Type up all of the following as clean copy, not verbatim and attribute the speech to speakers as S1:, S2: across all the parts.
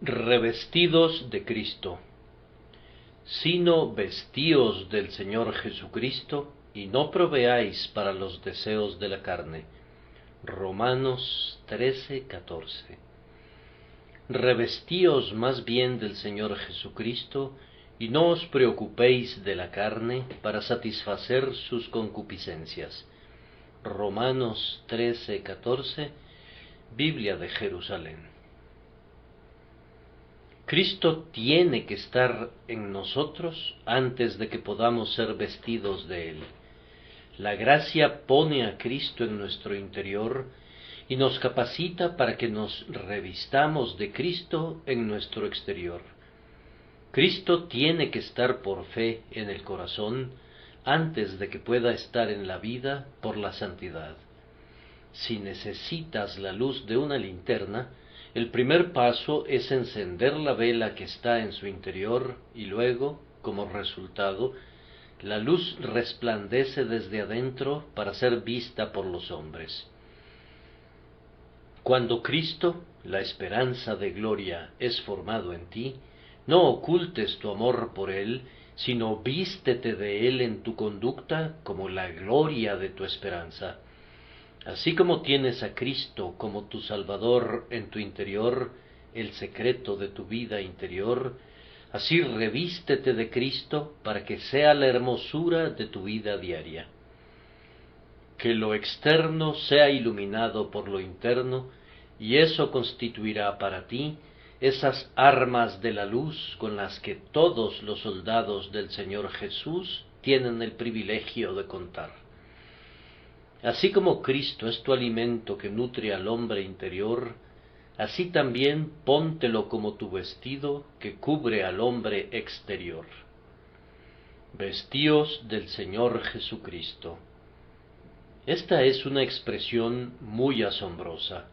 S1: Revestidos de Cristo, sino vestíos del Señor Jesucristo, y no proveáis para los deseos de la carne. Romanos 13:14. Revestíos más bien del Señor Jesucristo, y no os preocupéis de la carne para satisfacer sus concupiscencias. Romanos 13:14, Biblia de Jerusalén. Cristo tiene que estar en nosotros antes de que podamos ser vestidos de Él. La gracia pone a Cristo en nuestro interior y nos capacita para que nos revistamos de Cristo en nuestro exterior. Cristo tiene que estar por fe en el corazón antes de que pueda estar en la vida por la santidad. Si necesitas la luz de una linterna, el primer paso es encender la vela que está en su interior y luego, como resultado, la luz resplandece desde adentro para ser vista por los hombres. Cuando Cristo, la esperanza de gloria, es formado en ti, no ocultes tu amor por Él, sino vístete de Él en tu conducta como la gloria de tu esperanza. Así como tienes a Cristo como tu Salvador en tu interior, el secreto de tu vida interior, así revístete de Cristo para que sea la hermosura de tu vida diaria. Que lo externo sea iluminado por lo interno, y eso constituirá para ti esas armas de la luz con las que todos los soldados del Señor Jesús tienen el privilegio de contar. Así como Cristo es tu alimento que nutre al hombre interior, así también póntelo como tu vestido que cubre al hombre exterior. Vestíos del Señor Jesucristo. Esta es una expresión muy asombrosa.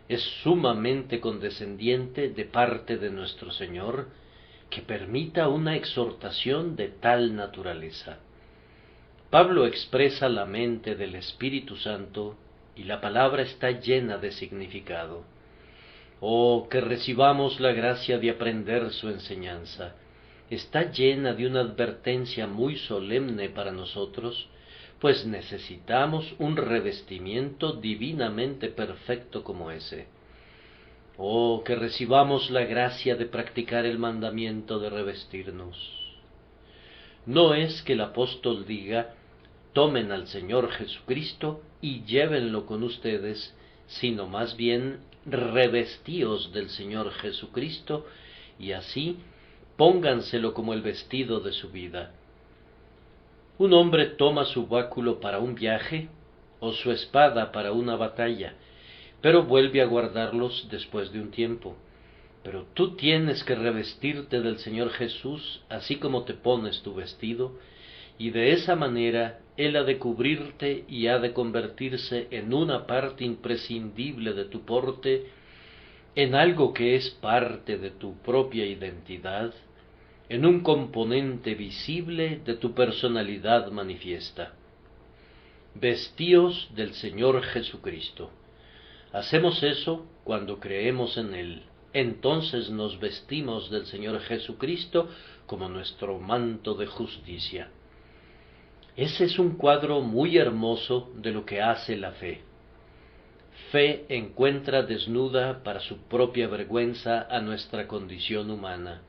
S1: Es sumamente condescendiente de parte de nuestro Señor que permita una exhortación de tal naturaleza. Pablo expresa la mente del Espíritu Santo y la palabra está llena de significado. Oh, que recibamos la gracia de aprender su enseñanza. Está llena de una advertencia muy solemne para nosotros, pues necesitamos un revestimiento divinamente perfecto como ese. Oh, que recibamos la gracia de practicar el mandamiento de revestirnos. No es que el apóstol diga: tomen al Señor Jesucristo y llévenlo con ustedes, sino más bien revestíos del Señor Jesucristo y así pónganselo como el vestido de su vida. Un hombre toma su báculo para un viaje o su espada para una batalla, pero vuelve a guardarlos después de un tiempo. Pero tú tienes que revestirte del Señor Jesús así como te pones tu vestido, y de esa manera Él ha de cubrirte y ha de convertirse en una parte imprescindible de tu porte, en algo que es parte de tu propia identidad, en un componente visible de tu personalidad manifiesta. Vestíos del Señor Jesucristo. Hacemos eso cuando creemos en Él. Entonces nos vestimos del Señor Jesucristo como nuestro manto de justicia. Ese es un cuadro muy hermoso de lo que hace la fe. Fe encuentra desnuda para su propia vergüenza a nuestra condición humana.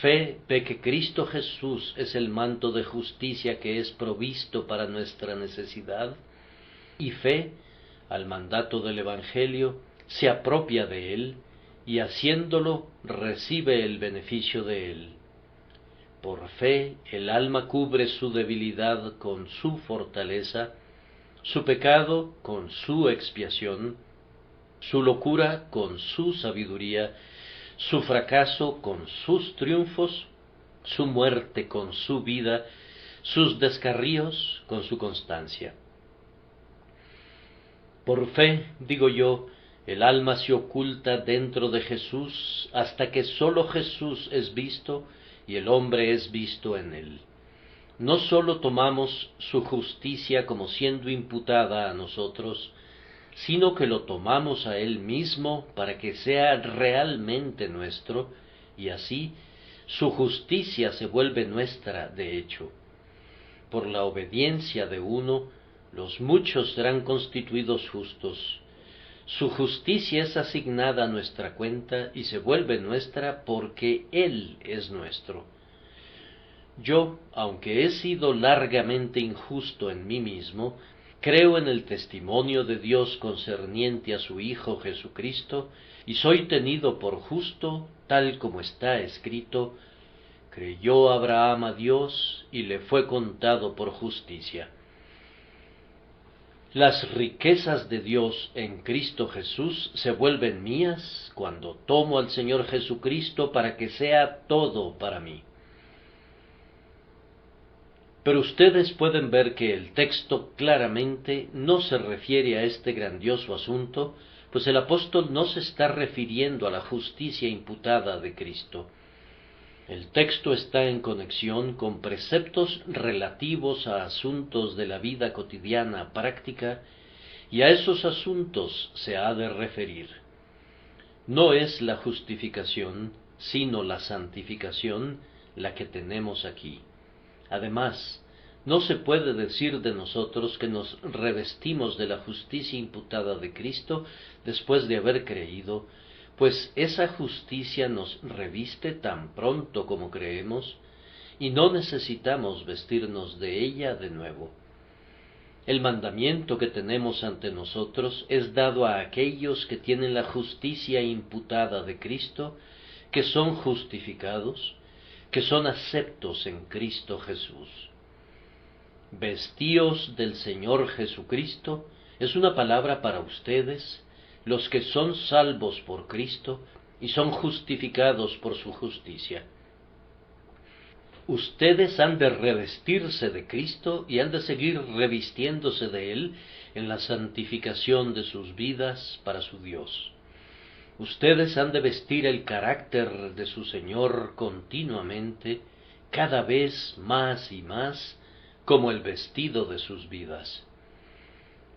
S1: Fe ve que Cristo Jesús es el manto de justicia que es provisto para nuestra necesidad, y fe, al mandato del Evangelio, se apropia de él, y haciéndolo recibe el beneficio de él. Por fe el alma cubre su debilidad con su fortaleza, su pecado con su expiación, su locura con su sabiduría, su fracaso con sus triunfos, su muerte con su vida, sus descarríos con su constancia. Por fe, digo yo, el alma se oculta dentro de Jesús hasta que sólo Jesús es visto y el hombre es visto en él. No sólo tomamos su justicia como siendo imputada a nosotros, sino que lo tomamos a Él mismo para que sea realmente nuestro, y así su justicia se vuelve nuestra de hecho. Por la obediencia de uno, los muchos serán constituidos justos. Su justicia es asignada a nuestra cuenta y se vuelve nuestra porque Él es nuestro. Yo, aunque he sido largamente injusto en mí mismo, creo en el testimonio de Dios concerniente a su Hijo Jesucristo, y soy tenido por justo, tal como está escrito: creyó Abraham a Dios, y le fue contado por justicia. Las riquezas de Dios en Cristo Jesús se vuelven mías cuando tomo al Señor Jesucristo para que sea todo para mí. Pero ustedes pueden ver que el texto claramente no se refiere a este grandioso asunto, pues el apóstol no se está refiriendo a la justicia imputada de Cristo. El texto está en conexión con preceptos relativos a asuntos de la vida cotidiana práctica, y a esos asuntos se ha de referir. No es la justificación, sino la santificación la que tenemos aquí. Además, no se puede decir de nosotros que nos revestimos de la justicia imputada de Cristo después de haber creído, pues esa justicia nos reviste tan pronto como creemos, y no necesitamos vestirnos de ella de nuevo. El mandamiento que tenemos ante nosotros es dado a aquellos que tienen la justicia imputada de Cristo, que son justificados, que son aceptos en Cristo Jesús. Vestíos del Señor Jesucristo es una palabra para ustedes, los que son salvos por Cristo y son justificados por su justicia. Ustedes han de revestirse de Cristo y han de seguir revistiéndose de Él en la santificación de sus vidas para su Dios. Ustedes han de vestir el carácter de su Señor continuamente, cada vez más y más, como el vestido de sus vidas.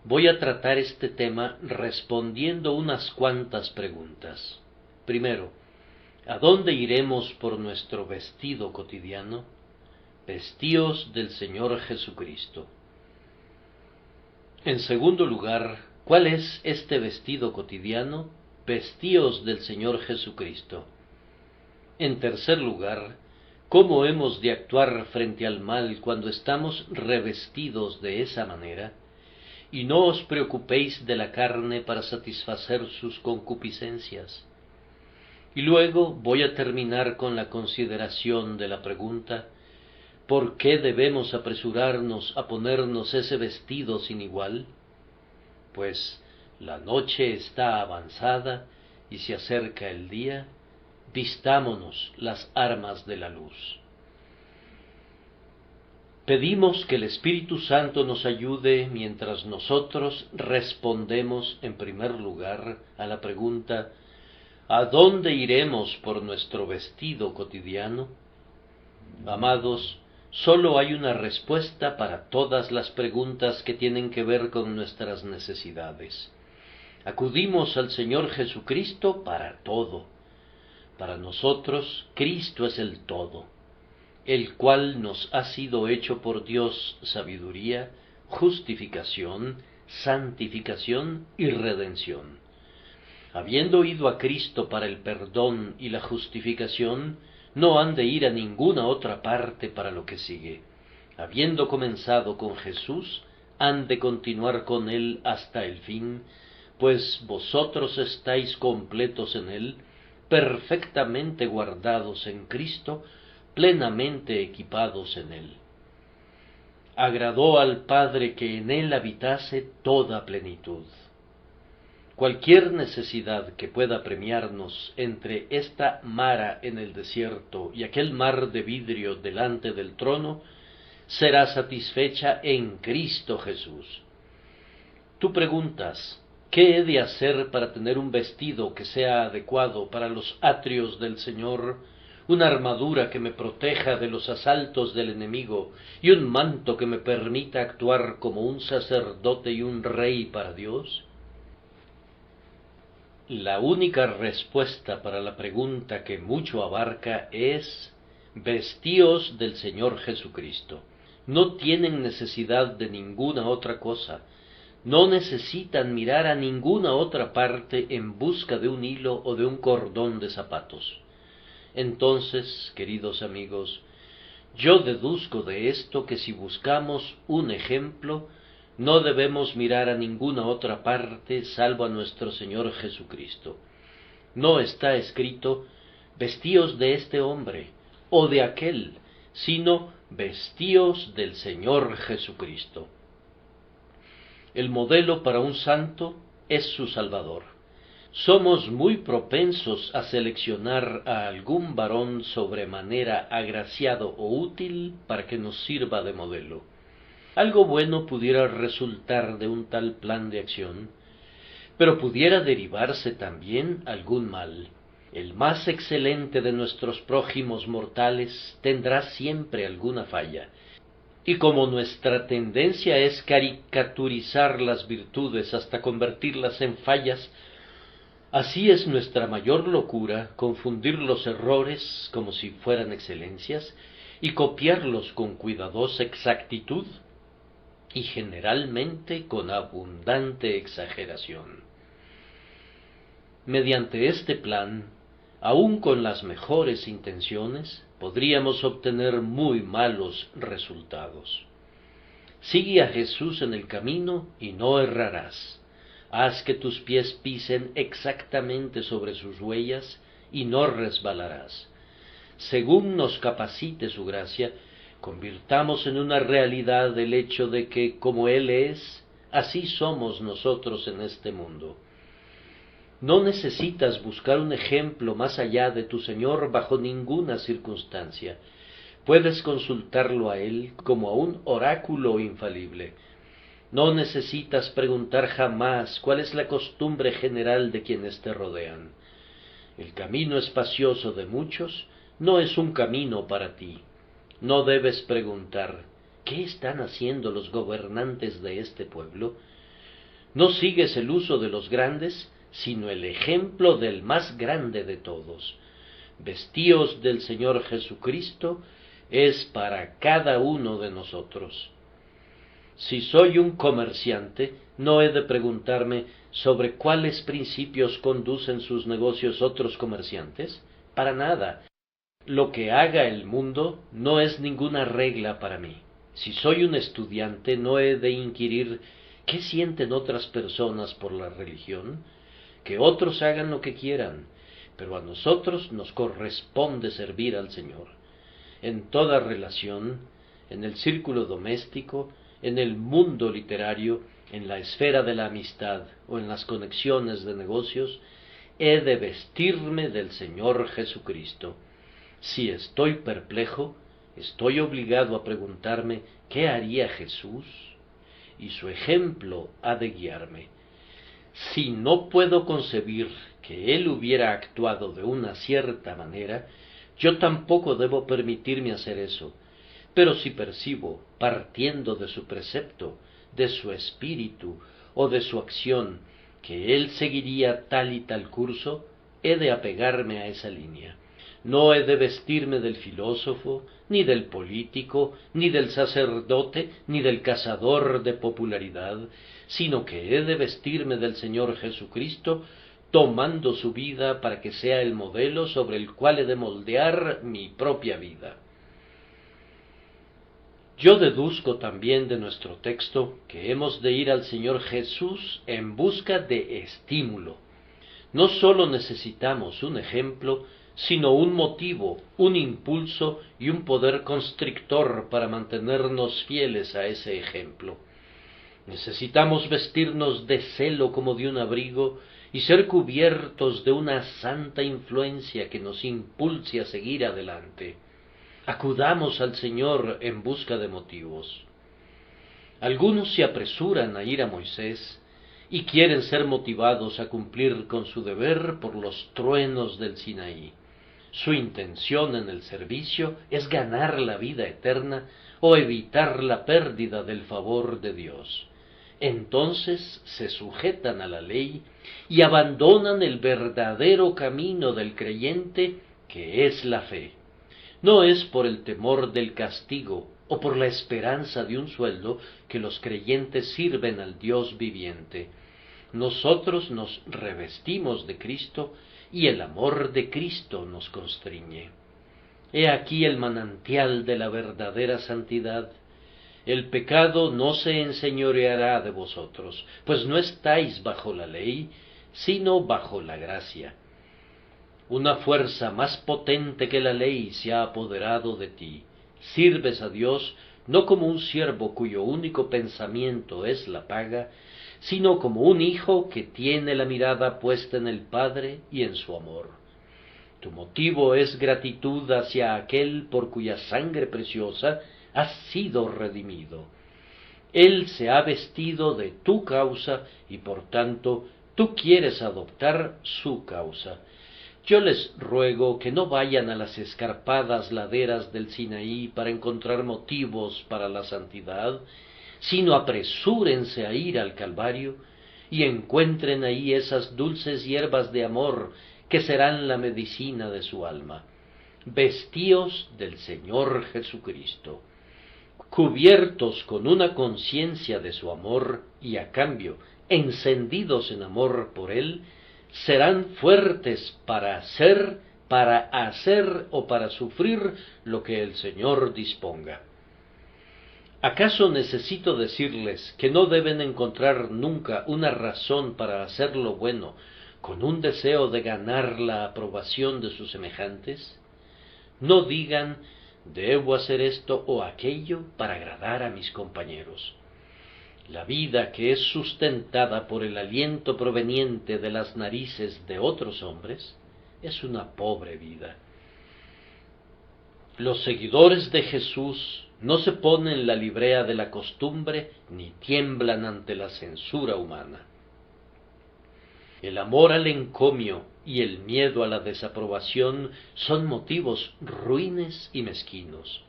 S1: Voy a tratar este tema respondiendo unas cuantas preguntas. Primero, ¿a dónde iremos por nuestro vestido cotidiano? Vestíos del Señor Jesucristo. En segundo lugar, ¿cuál es este vestido cotidiano? Vestíos del Señor Jesucristo. En tercer lugar, ¿cómo hemos de actuar frente al mal cuando estamos revestidos de esa manera? Y no os preocupéis de la carne para satisfacer sus concupiscencias. Y luego voy a terminar con la consideración de la pregunta: ¿por qué debemos apresurarnos a ponernos ese vestido sin igual? Pues la noche está avanzada y se acerca el día. Vistámonos las armas de la luz. Pedimos que el Espíritu Santo nos ayude mientras nosotros respondemos en primer lugar a la pregunta: ¿a dónde iremos por nuestro vestido cotidiano? Amados, solo hay una respuesta para todas las preguntas que tienen que ver con nuestras necesidades. Acudimos al Señor Jesucristo para todo. Para nosotros, Cristo es el todo, el cual nos ha sido hecho por Dios sabiduría, justificación, santificación y redención. Habiendo ido a Cristo para el perdón y la justificación, no han de ir a ninguna otra parte para lo que sigue. Habiendo comenzado con Jesús, han de continuar con Él hasta el fin, pues vosotros estáis completos en Él, perfectamente guardados en Cristo, plenamente equipados en Él. Agradó al Padre que en Él habitase toda plenitud. Cualquier necesidad que pueda apremiarnos entre esta mara en el desierto y aquel mar de vidrio delante del trono, será satisfecha en Cristo Jesús. Tú preguntas: ¿qué he de hacer para tener un vestido que sea adecuado para los atrios del Señor, una armadura que me proteja de los asaltos del enemigo y un manto que me permita actuar como un sacerdote y un rey para Dios? La única respuesta para la pregunta que mucho abarca es: vestíos del Señor Jesucristo. No tienen necesidad de ninguna otra cosa. No necesitan mirar a ninguna otra parte en busca de un hilo o de un cordón de zapatos. Entonces, queridos amigos, yo deduzco de esto que si buscamos un ejemplo, no debemos mirar a ninguna otra parte salvo a nuestro Señor Jesucristo. No está escrito: vestíos de este hombre o de aquel, sino vestíos del Señor Jesucristo. El modelo para un santo es su Salvador. Somos muy propensos a seleccionar a algún varón sobremanera agraciado o útil para que nos sirva de modelo. Algo bueno pudiera resultar de un tal plan de acción, pero pudiera derivarse también algún mal. El más excelente de nuestros prójimos mortales tendrá siempre alguna falla, y como nuestra tendencia es caricaturizar las virtudes hasta convertirlas en fallas, así es nuestra mayor locura confundir los errores como si fueran excelencias y copiarlos con cuidadosa exactitud y generalmente con abundante exageración. Mediante este plan, aun con las mejores intenciones, podríamos obtener muy malos resultados. Sigue a Jesús en el camino y no errarás. Haz que tus pies pisen exactamente sobre sus huellas y no resbalarás. Según nos capacite su gracia, convirtamos en una realidad el hecho de que, como Él es, así somos nosotros en este mundo. No necesitas buscar un ejemplo más allá de tu Señor bajo ninguna circunstancia. Puedes consultarlo a Él como a un oráculo infalible. No necesitas preguntar jamás cuál es la costumbre general de quienes te rodean. El camino espacioso de muchos no es un camino para ti. No debes preguntar: ¿qué están haciendo los gobernantes de este pueblo? No sigues el uso de los grandes, sino el ejemplo del más grande de todos. Vestíos del Señor Jesucristo es para cada uno de nosotros. Si soy un comerciante, no he de preguntarme sobre cuáles principios conducen sus negocios otros comerciantes. Para nada. Lo que haga el mundo no es ninguna regla para mí. Si soy un estudiante, no he de inquirir qué sienten otras personas por la religión. Que otros hagan lo que quieran, pero a nosotros nos corresponde servir al Señor. En toda relación, en el círculo doméstico, en el mundo literario, en la esfera de la amistad o en las conexiones de negocios, he de vestirme del Señor Jesucristo. Si estoy perplejo, estoy obligado a preguntarme ¿qué haría Jesús? Y su ejemplo ha de guiarme. Si no puedo concebir que Él hubiera actuado de una cierta manera, yo tampoco debo permitirme hacer eso. Pero si percibo, partiendo de su precepto, de su espíritu o de su acción, que Él seguiría tal y tal curso, he de apegarme a esa línea. No he de vestirme del filósofo, ni del político, ni del sacerdote, ni del cazador de popularidad, sino que he de vestirme del Señor Jesucristo, tomando su vida para que sea el modelo sobre el cual he de moldear mi propia vida. Yo deduzco también de nuestro texto que hemos de ir al Señor Jesús en busca de estímulo. No sólo necesitamos un ejemplo, sino un motivo, un impulso y un poder constrictor para mantenernos fieles a ese ejemplo. Necesitamos vestirnos de celo como de un abrigo y ser cubiertos de una santa influencia que nos impulse a seguir adelante. Acudamos al Señor en busca de motivos. Algunos se apresuran a ir a Moisés y quieren ser motivados a cumplir con su deber por los truenos del Sinaí. Su intención en el servicio es ganar la vida eterna o evitar la pérdida del favor de Dios. entonces se sujetan a la ley y abandonan el verdadero camino del creyente, que es la fe. No es por el temor del castigo o por la esperanza de un sueldo que los creyentes sirven al Dios viviente. Nosotros nos revestimos de Cristo y el amor de Cristo nos constriñe. He aquí el manantial de la verdadera santidad. El pecado no se enseñoreará de vosotros, pues no estáis bajo la ley, sino bajo la gracia. Una fuerza más potente que la ley se ha apoderado de ti. Sirves a Dios no como un siervo cuyo único pensamiento es la paga, sino como un hijo que tiene la mirada puesta en el Padre y en su amor. Tu motivo es gratitud hacia aquel por cuya sangre preciosa has sido redimido. Él se ha vestido de tu causa y por tanto tú quieres adoptar su causa. Yo les ruego que no vayan a las escarpadas laderas del Sinaí para encontrar motivos para la santidad, sino apresúrense a ir al Calvario y encuentren ahí esas dulces hierbas de amor que serán la medicina de su alma. Vestíos del Señor Jesucristo, cubiertos con una conciencia de su amor y a cambio encendidos en amor por Él, serán fuertes para hacer o para sufrir lo que el Señor disponga. ¿Acaso necesito decirles que no deben encontrar nunca una razón para hacer lo bueno con un deseo de ganar la aprobación de sus semejantes? No digan, debo hacer esto o aquello para agradar a mis compañeros. La vida que es sustentada por el aliento proveniente de las narices de otros hombres es una pobre vida. Los seguidores de Jesús no se ponen la librea de la costumbre ni tiemblan ante la censura humana. El amor al encomio y el miedo a la desaprobación son motivos ruines y mezquinos.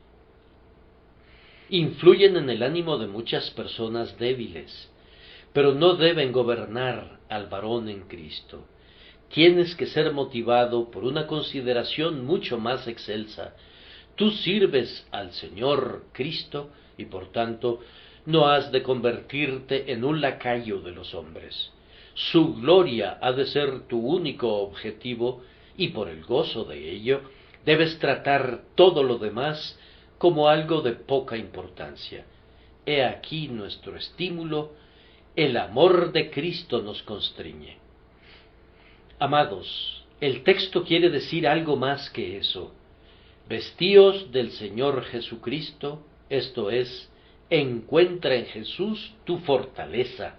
S1: Influyen en el ánimo de muchas personas débiles, pero no deben gobernar al varón en Cristo. Tienes que ser motivado por una consideración mucho más excelsa. Tú sirves al Señor Cristo y por tanto no has de convertirte en un lacayo de los hombres. Su gloria ha de ser tu único objetivo y por el gozo de ello debes tratar todo lo demás como algo de poca importancia. He aquí nuestro estímulo, el amor de Cristo nos constriñe. Amados, el texto quiere decir algo más que eso. Vestíos del Señor Jesucristo, esto es, encuentra en Jesús tu fortaleza.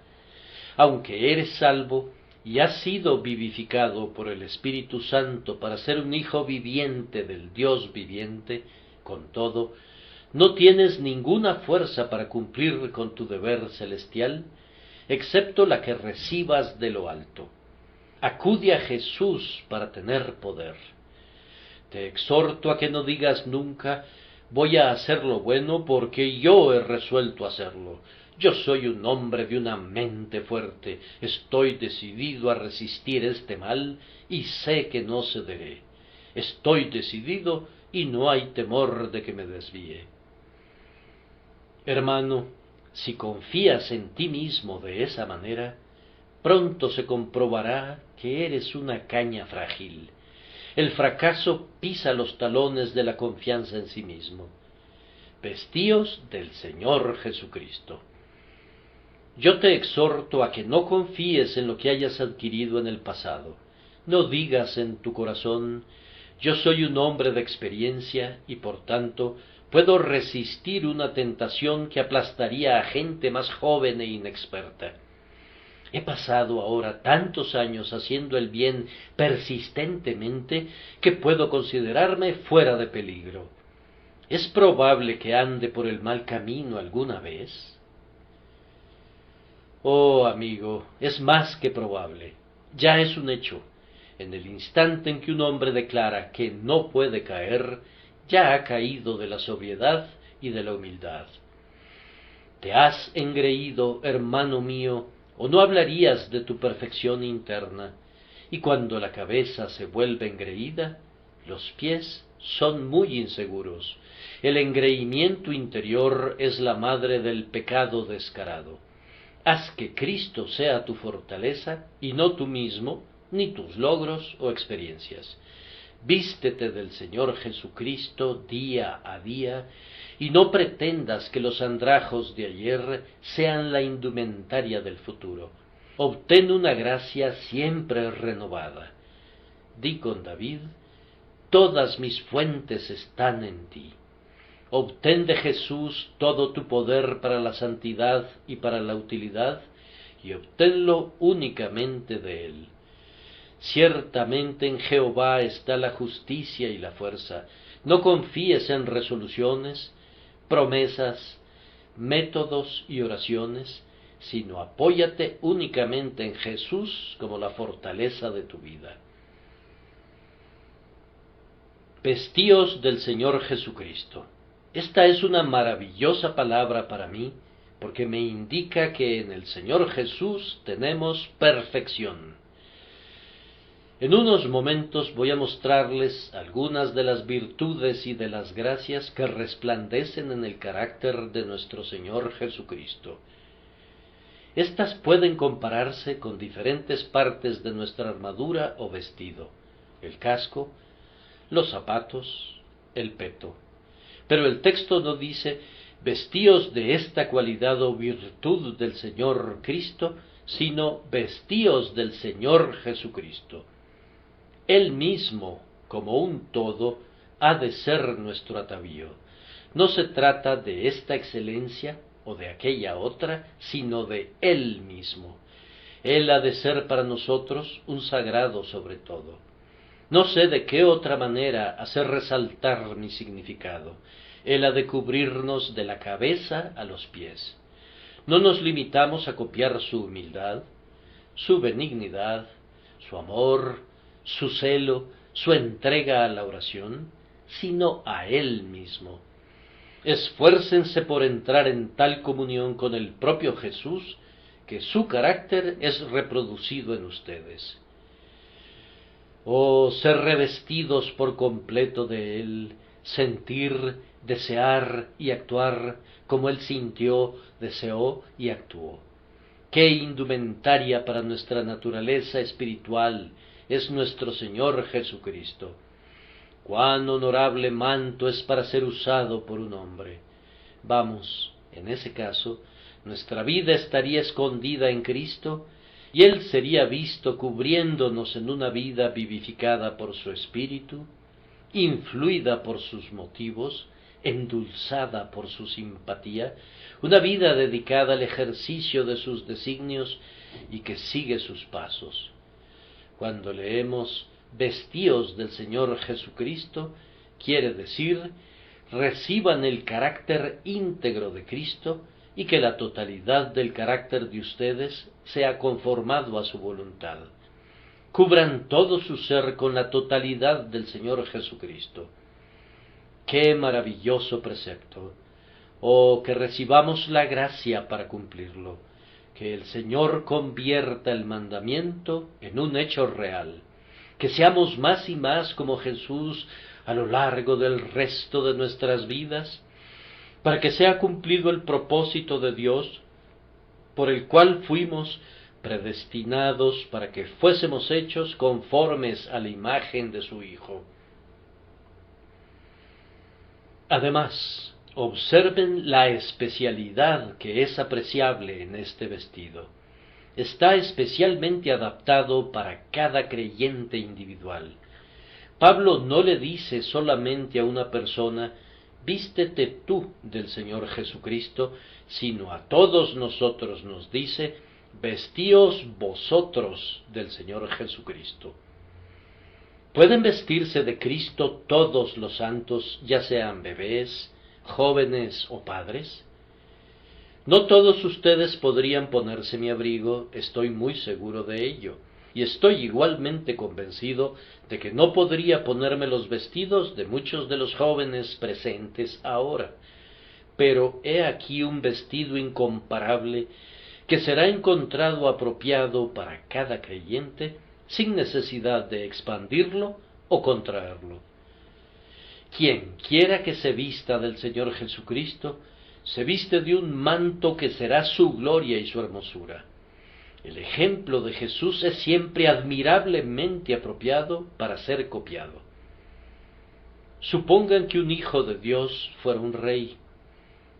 S1: Aunque eres salvo y has sido vivificado por el Espíritu Santo para ser un hijo viviente del Dios viviente, con todo, no tienes ninguna fuerza para cumplir con tu deber celestial, excepto la que recibas de lo alto. Acude a Jesús para tener poder. Te exhorto a que no digas nunca, voy a hacer lo bueno porque yo he resuelto hacerlo. Yo soy un hombre de una mente fuerte, estoy decidido a resistir este mal y sé que no cederé. Estoy decidido y no hay temor de que me desvíe. Hermano, si confías en ti mismo de esa manera, pronto se comprobará que eres una caña frágil. El fracaso pisa los talones de la confianza en sí mismo. Vestíos del Señor Jesucristo. Yo te exhorto a que no confíes en lo que hayas adquirido en el pasado. No digas en tu corazón, yo soy un hombre de experiencia y por tanto puedo resistir una tentación que aplastaría a gente más joven e inexperta. He pasado ahora tantos años haciendo el bien persistentemente que puedo considerarme fuera de peligro. ¿Es probable que ande por el mal camino alguna vez? Oh, amigo, es más que probable. Ya es un hecho. En el instante en que un hombre declara que no puede caer, ya ha caído de la sobriedad y de la humildad. ¿Te has engreído, hermano mío, o no hablarías de tu perfección interna? Y cuando la cabeza se vuelve engreída, los pies son muy inseguros. El engreimiento interior es la madre del pecado descarado. Haz que Cristo sea tu fortaleza y no tú mismo, ni tus logros o experiencias. Vístete del Señor Jesucristo día a día y no pretendas que los andrajos de ayer sean la indumentaria del futuro. Obtén una gracia siempre renovada. Di con David: todas mis fuentes están en ti. Obtén de Jesús todo tu poder para la santidad y para la utilidad, y obténlo únicamente de Él. Ciertamente en Jehová está la justicia y la fuerza. No confíes en resoluciones, promesas, métodos y oraciones, sino apóyate únicamente en Jesús como la fortaleza de tu vida. Vestíos del Señor Jesucristo. Esta es una maravillosa palabra para mí, porque me indica que en el Señor Jesús tenemos perfección. En unos momentos voy a mostrarles algunas de las virtudes y de las gracias que resplandecen en el carácter de nuestro Señor Jesucristo. Estas pueden compararse con diferentes partes de nuestra armadura o vestido: el casco, los zapatos, el peto. Pero el texto no dice: vestíos de esta cualidad o virtud del Señor Cristo, sino vestíos del Señor Jesucristo. Él mismo, como un todo, ha de ser nuestro atavío. No se trata de esta excelencia o de aquella otra, sino de Él mismo. Él ha de ser para nosotros un sagrado sobre todo. No sé de qué otra manera hacer resaltar mi significado. Él ha de cubrirnos de la cabeza a los pies. No nos limitamos a copiar su humildad, su benignidad, su amor, su celo, su entrega a la oración, sino a Él mismo. Esfuércense por entrar en tal comunión con el propio Jesús, que su carácter es reproducido en ustedes. Oh, ser revestidos por completo de Él, sentir, desear y actuar como Él sintió, deseó y actuó. ¡Qué indumentaria para nuestra naturaleza espiritual es nuestro Señor Jesucristo! ¡Cuán honorable manto es para ser usado por un hombre! Vamos, en ese caso, nuestra vida estaría escondida en Cristo, y Él sería visto cubriéndonos en una vida vivificada por su Espíritu, influida por sus motivos, endulzada por su simpatía, una vida dedicada al ejercicio de sus designios y que sigue sus pasos. Cuando leemos vestíos del Señor Jesucristo, quiere decir reciban el carácter íntegro de Cristo y que la totalidad del carácter de ustedes sea conformado a su voluntad. Cubran todo su ser con la totalidad del Señor Jesucristo. ¡Qué maravilloso precepto! ¡Oh, que recibamos la gracia para cumplirlo! Que el Señor convierta el mandamiento en un hecho real. Que seamos más y más como Jesús a lo largo del resto de nuestras vidas, para que sea cumplido el propósito de Dios, por el cual fuimos predestinados para que fuésemos hechos conformes a la imagen de su Hijo. Además, observen la especialidad que es apreciable en este vestido. Está especialmente adaptado para cada creyente individual. Pablo no le dice solamente a una persona: vístete tú del Señor Jesucristo, sino a todos nosotros nos dice: vestíos vosotros del Señor Jesucristo. ¿Pueden vestirse de Cristo todos los santos, ya sean bebés, jóvenes o padres? No todos ustedes podrían ponerse mi abrigo, estoy muy seguro de ello, y estoy igualmente convencido de que no podría ponerme los vestidos de muchos de los jóvenes presentes ahora. pero he aquí un vestido incomparable que será encontrado apropiado para cada creyente sin necesidad de expandirlo o contraerlo. Quien quiera que se vista del Señor Jesucristo, se viste de un manto que será su gloria y su hermosura. El ejemplo de Jesús es siempre admirablemente apropiado para ser copiado. Supongan que un hijo de Dios fuera un rey.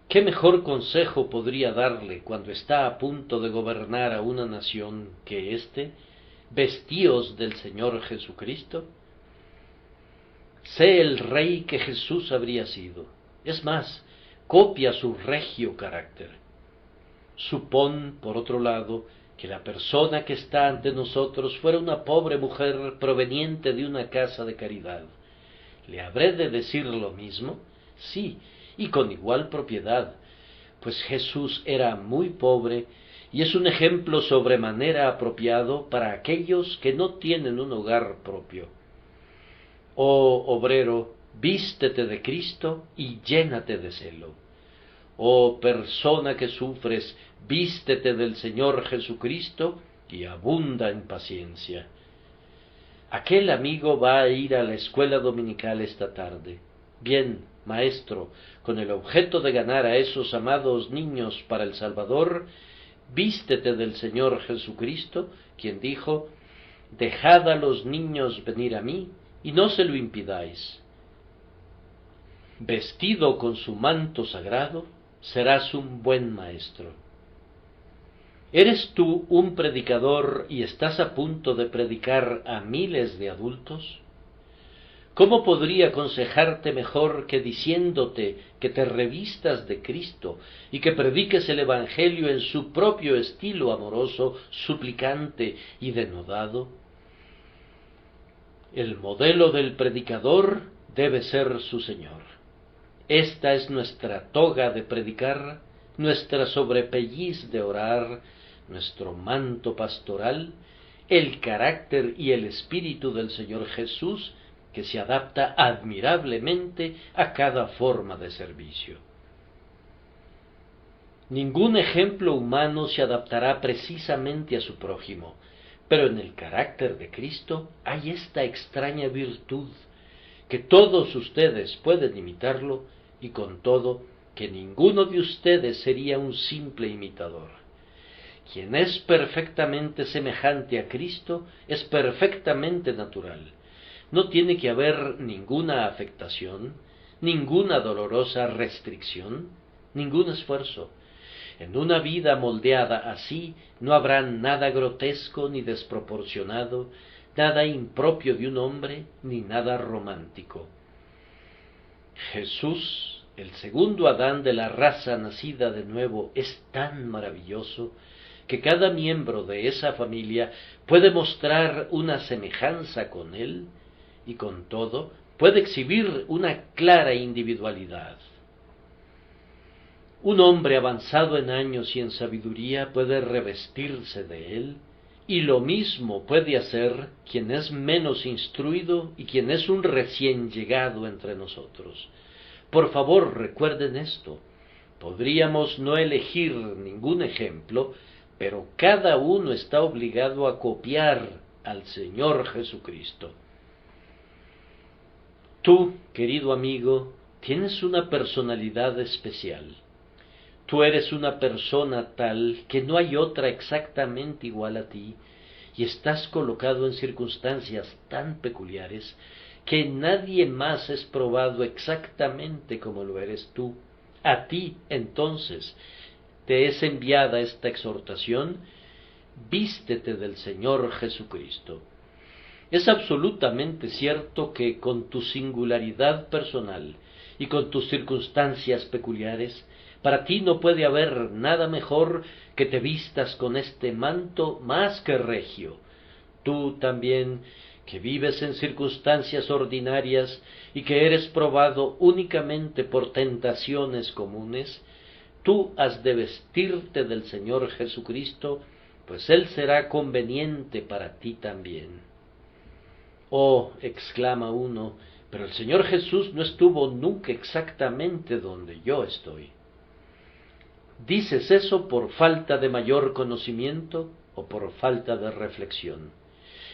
S1: ¿Qué mejor consejo podría darle cuando está a punto de gobernar a una nación que éste? ¿Vestíos del Señor Jesucristo? Sé el rey que Jesús habría sido. Es más, copia su regio carácter. Supón, por otro lado, que la persona que está ante nosotros fuera una pobre mujer proveniente de una casa de caridad. ¿Le habré de decir lo mismo? Sí, y con igual propiedad, pues Jesús era muy pobre y es un ejemplo sobremanera apropiado para aquellos que no tienen un hogar propio. Oh obrero, vístete de Cristo y llénate de celo. Oh persona que sufres, vístete del Señor Jesucristo y abunda en paciencia. Aquel amigo va a ir a la escuela dominical esta tarde. Bien, maestro, con el objeto de ganar a esos amados niños para el Salvador, vístete del Señor Jesucristo, quien dijo: dejad a los niños venir a mí, y no se lo impidáis. Vestido con su manto sagrado, serás un buen maestro. ¿Eres tú un predicador y estás a punto de predicar a miles de adultos? ¿Cómo podría aconsejarte mejor que diciéndote que te revistas de Cristo y que prediques el Evangelio en su propio estilo amoroso, suplicante y denodado? El modelo del predicador debe ser su Señor. Esta es nuestra toga de predicar, nuestra sobrepelliz de orar, nuestro manto pastoral, el carácter y el espíritu del Señor Jesús, que se adapta admirablemente a cada forma de servicio. Ningún ejemplo humano se adaptará precisamente a su prójimo, pero en el carácter de Cristo hay esta extraña virtud, que todos ustedes pueden imitarlo, y con todo, que ninguno de ustedes sería un simple imitador. Quien es perfectamente semejante a Cristo es perfectamente natural. No tiene que haber ninguna afectación, ninguna dolorosa restricción, ningún esfuerzo. En una vida moldeada así no habrá nada grotesco ni desproporcionado, nada impropio de un hombre, ni nada romántico. Jesús, el segundo Adán de la raza nacida de nuevo, es tan maravilloso que cada miembro de esa familia puede mostrar una semejanza con él y con todo puede exhibir una clara individualidad. Un hombre avanzado en años y en sabiduría puede revestirse de él, y lo mismo puede hacer quien es menos instruido y quien es un recién llegado entre nosotros. Por favor, recuerden esto. Podríamos no elegir ningún ejemplo, pero cada uno está obligado a copiar al Señor Jesucristo. Tú, querido amigo, tienes una personalidad especial. Tú eres una persona tal que no hay otra exactamente igual a ti, y estás colocado en circunstancias tan peculiares que nadie más es probado exactamente como lo eres tú. A ti, entonces, te es enviada esta exhortación: vístete del Señor Jesucristo. Es absolutamente cierto que con tu singularidad personal y con tus circunstancias peculiares, para ti no puede haber nada mejor que te vistas con este manto más que regio. Tú también, que vives en circunstancias ordinarias y que eres probado únicamente por tentaciones comunes, tú has de vestirte del Señor Jesucristo, pues Él será conveniente para ti también. Oh, exclama uno, pero el Señor Jesús no estuvo nunca exactamente donde yo estoy. ¿Dices eso por falta de mayor conocimiento o por falta de reflexión?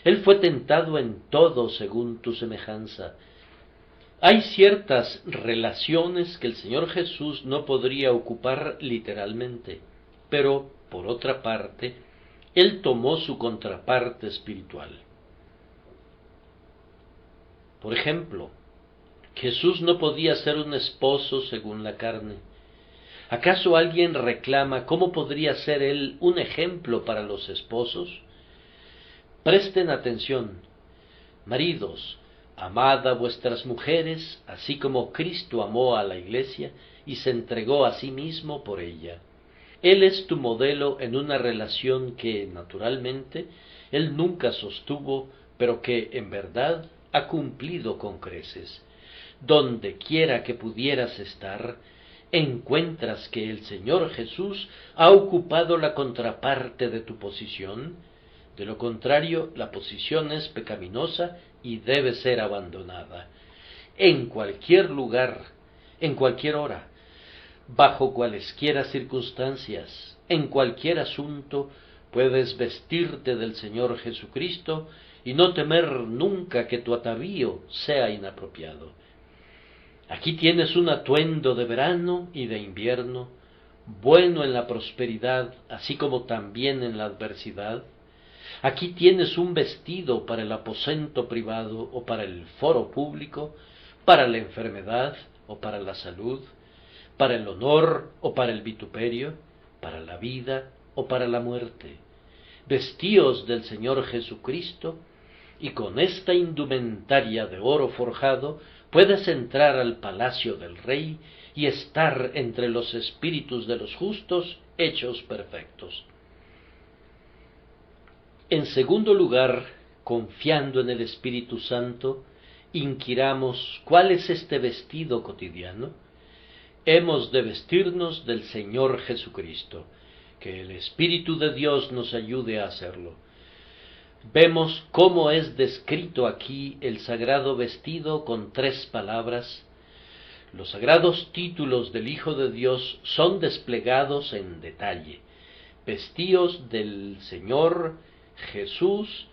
S1: Él fue tentado en todo según tu semejanza. Hay ciertas relaciones que el Señor Jesús no podría ocupar literalmente, pero, por otra parte, Él tomó su contraparte espiritual. Por ejemplo, Jesús no podía ser un esposo según la carne. ¿Acaso alguien reclama cómo podría ser Él un ejemplo para los esposos? Presten atención, maridos, amad a vuestras mujeres, así como Cristo amó a la Iglesia y se entregó a sí mismo por ella. Él es tu modelo en una relación que, naturalmente, Él nunca sostuvo, pero que, en verdad, ha cumplido con creces. Donde quiera que pudieras estar, encuentras que el Señor Jesús ha ocupado la contraparte de tu posición. De lo contrario, la posición es pecaminosa y debe ser abandonada. En cualquier lugar, en cualquier hora, bajo cualesquiera circunstancias, en cualquier asunto, puedes vestirte del Señor Jesucristo y no temer nunca que tu atavío sea inapropiado. Aquí tienes un atuendo de verano y de invierno, bueno en la prosperidad, así como también en la adversidad. Aquí tienes un vestido para el aposento privado o para el foro público, para la enfermedad o para la salud, para el honor o para el vituperio, para la vida o para la muerte. Vestíos del Señor Jesucristo, y con esta indumentaria de oro forjado puedes entrar al palacio del Rey y estar entre los espíritus de los justos hechos perfectos. En segundo lugar, confiando en el Espíritu Santo, inquiramos ¿cuál es este vestido cotidiano? Hemos de vestirnos del Señor Jesucristo, que el Espíritu de Dios nos ayude a hacerlo. Vemos cómo es descrito aquí el sagrado vestido con 3 palabras. Los sagrados títulos del Hijo de Dios son desplegados en detalle. Vestíos del Señor Jesús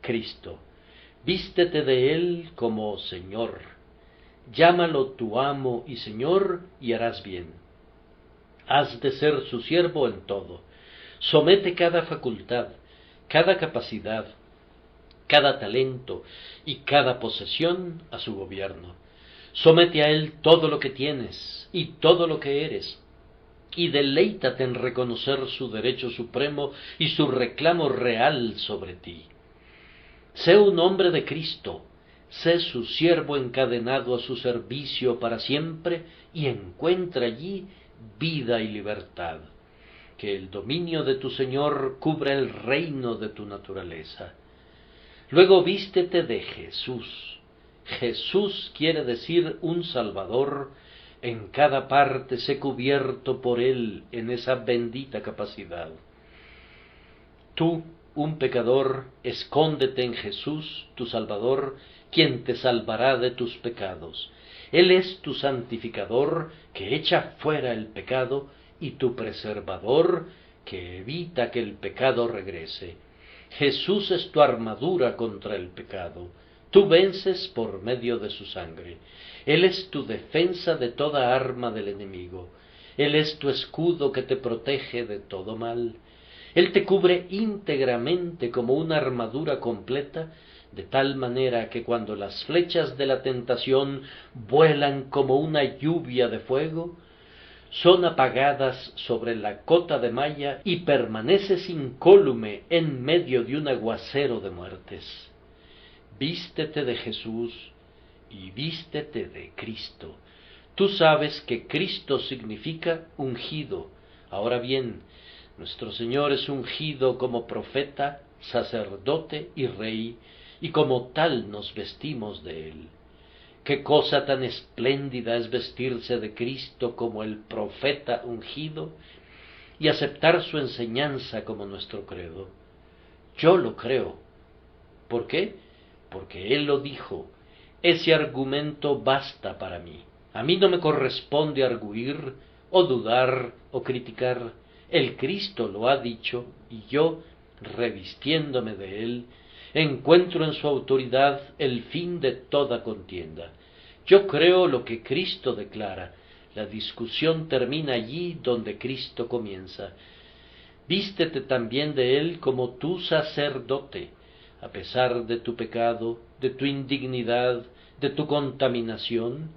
S1: Cristo. Vístete de Él como Señor. Llámalo tu amo y Señor y harás bien. Has de ser su siervo en todo. Somete cada facultad, cada capacidad, cada talento y cada posesión a su gobierno. Somete a Él todo lo que tienes y todo lo que eres, y deleítate en reconocer su derecho supremo y su reclamo real sobre ti. Sé un hombre de Cristo, sé su siervo encadenado a su servicio para siempre y encuentra allí vida y libertad. Que el dominio de tu Señor cubra el reino de tu naturaleza. Luego vístete de Jesús. Jesús quiere decir un Salvador. En cada parte sé cubierto por Él en esa bendita capacidad. Tú, un pecador, escóndete en Jesús, tu Salvador, quien te salvará de tus pecados. Él es tu santificador, que echa fuera el pecado, y tu preservador, que evita que el pecado regrese. Jesús es tu armadura contra el pecado. Tú vences por medio de su sangre. Él es tu defensa de toda arma del enemigo. Él es tu escudo que te protege de todo mal. Él te cubre íntegramente como una armadura completa, de tal manera que cuando las flechas de la tentación vuelan como una lluvia de fuego, son apagadas sobre la cota de malla y permaneces incólume en medio de un aguacero de muertes. Vístete de Jesús y vístete de Cristo. Tú sabes que Cristo significa ungido. Ahora bien, nuestro Señor es ungido como profeta, sacerdote y rey, y como tal nos vestimos de Él. Qué cosa tan espléndida es vestirse de Cristo como el profeta ungido y aceptar su enseñanza como nuestro credo. Yo lo creo. ¿Por qué? Porque Él lo dijo. Ese argumento basta para mí. A mí no me corresponde arguir, o dudar o criticar. El Cristo lo ha dicho, y yo, revistiéndome de él, encuentro en su autoridad el fin de toda contienda. Yo creo lo que Cristo declara. La discusión termina allí donde Cristo comienza. Vístete también de él como tu sacerdote, a pesar de tu pecado, de tu indignidad, de tu contaminación.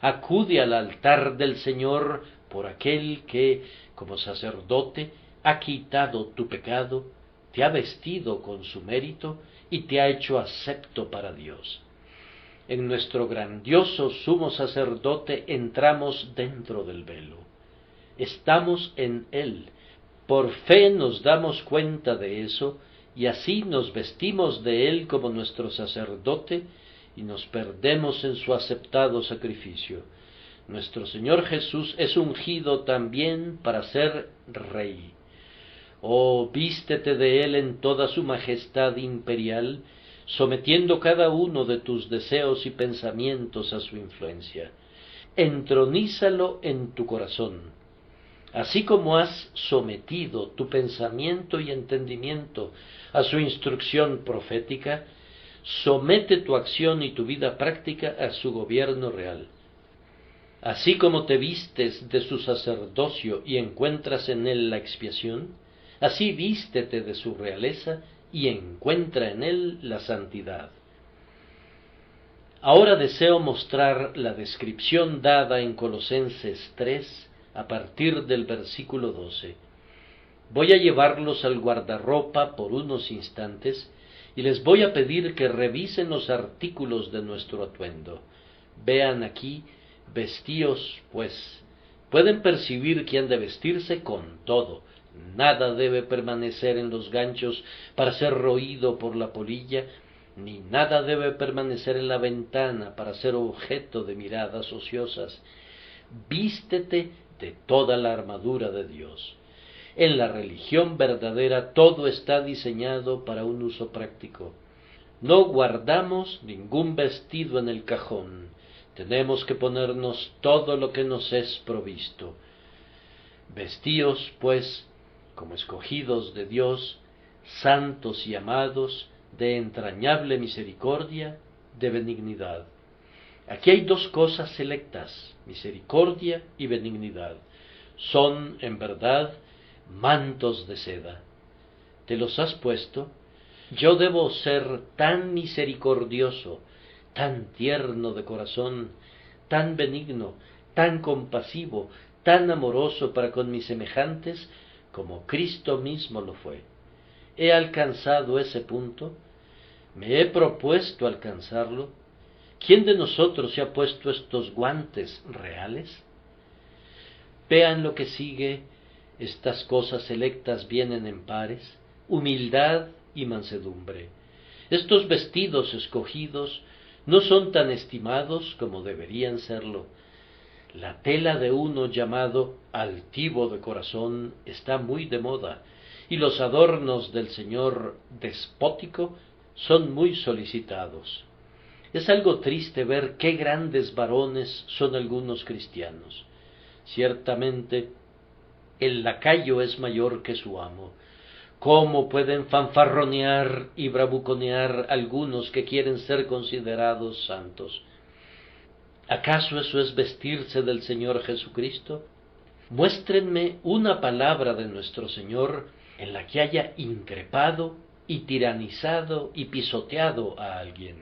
S1: Acude al altar del Señor por aquel que, como sacerdote, ha quitado tu pecado, te ha vestido con su mérito y te ha hecho acepto para Dios. En nuestro grandioso sumo sacerdote entramos dentro del velo. Estamos en él. Por fe nos damos cuenta de eso, y así nos vestimos de él como nuestro sacerdote, y nos perdemos en su aceptado sacrificio. Nuestro Señor Jesús es ungido también para ser Rey. Oh, vístete de él en toda su majestad imperial, sometiendo cada uno de tus deseos y pensamientos a su influencia. Entronízalo en tu corazón. Así como has sometido tu pensamiento y entendimiento a su instrucción profética, somete tu acción y tu vida práctica a su gobierno real. Así como te vistes de su sacerdocio y encuentras en él la expiación, así vístete de su realeza y encuentra en él la santidad. Ahora deseo mostrar la descripción dada en Colosenses 3, a partir del versículo 12. Voy a llevarlos al guardarropa por unos instantes y les voy a pedir que revisen los artículos de nuestro atuendo. Vean aquí, vestíos, pues. Pueden percibir que han de vestirse con todo. Nada debe permanecer en los ganchos para ser roído por la polilla, ni nada debe permanecer en la ventana para ser objeto de miradas ociosas. Vístete de toda la armadura de Dios. En la religión verdadera todo está diseñado para un uso práctico. No guardamos ningún vestido en el cajón. Tenemos que ponernos todo lo que nos es provisto. Vestíos, pues, como escogidos de Dios, santos y amados, de entrañable misericordia, de benignidad. Aquí hay dos cosas selectas, misericordia y benignidad. Son, en verdad, mantos de seda. ¿Te los has puesto? Yo debo ser tan misericordioso, tan tierno de corazón, tan benigno, tan compasivo, tan amoroso para con mis semejantes, como Cristo mismo lo fue. ¿He alcanzado ese punto? ¿Me he propuesto alcanzarlo? ¿Quién de nosotros se ha puesto estos guantes reales? Vean lo que sigue. Estas cosas selectas vienen en pares: humildad y mansedumbre. Estos vestidos escogidos no son tan estimados como deberían serlo. La tela de uno llamado altivo de corazón está muy de moda, y los adornos del señor despótico son muy solicitados. Es algo triste ver qué grandes varones son algunos cristianos. Ciertamente, el lacayo es mayor que su amo. ¿Cómo pueden fanfarronear y bravuconear algunos que quieren ser considerados santos? ¿Acaso eso es vestirse del Señor Jesucristo? Muéstrenme una palabra de nuestro Señor en la que haya increpado y tiranizado y pisoteado a alguien.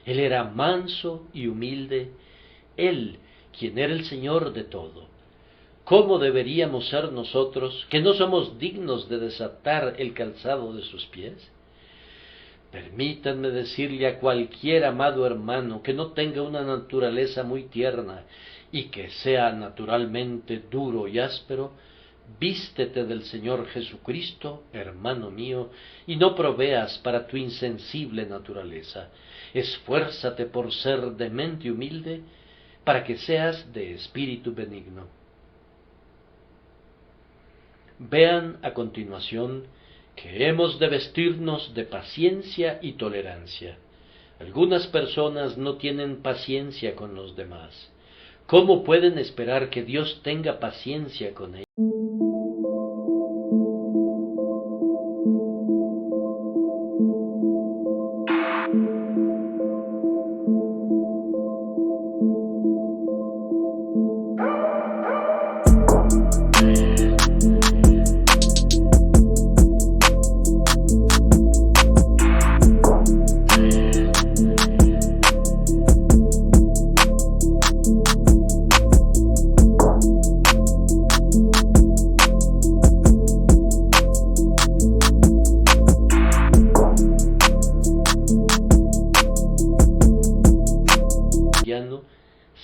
S1: Él era manso y humilde, Él, quien era el Señor de todo. ¿Cómo deberíamos ser nosotros, que no somos dignos de desatar el calzado de sus pies? Permítanme decirle a cualquier amado hermano que no tenga una naturaleza muy tierna y que sea naturalmente duro y áspero: vístete del Señor Jesucristo, hermano mío, y no proveas para tu insensible naturaleza. Esfuérzate por ser de mente humilde, para que seas de espíritu benigno. Vean a continuación que hemos de vestirnos de paciencia y tolerancia. Algunas personas no tienen paciencia con los demás. ¿Cómo pueden esperar que Dios tenga paciencia con ellos?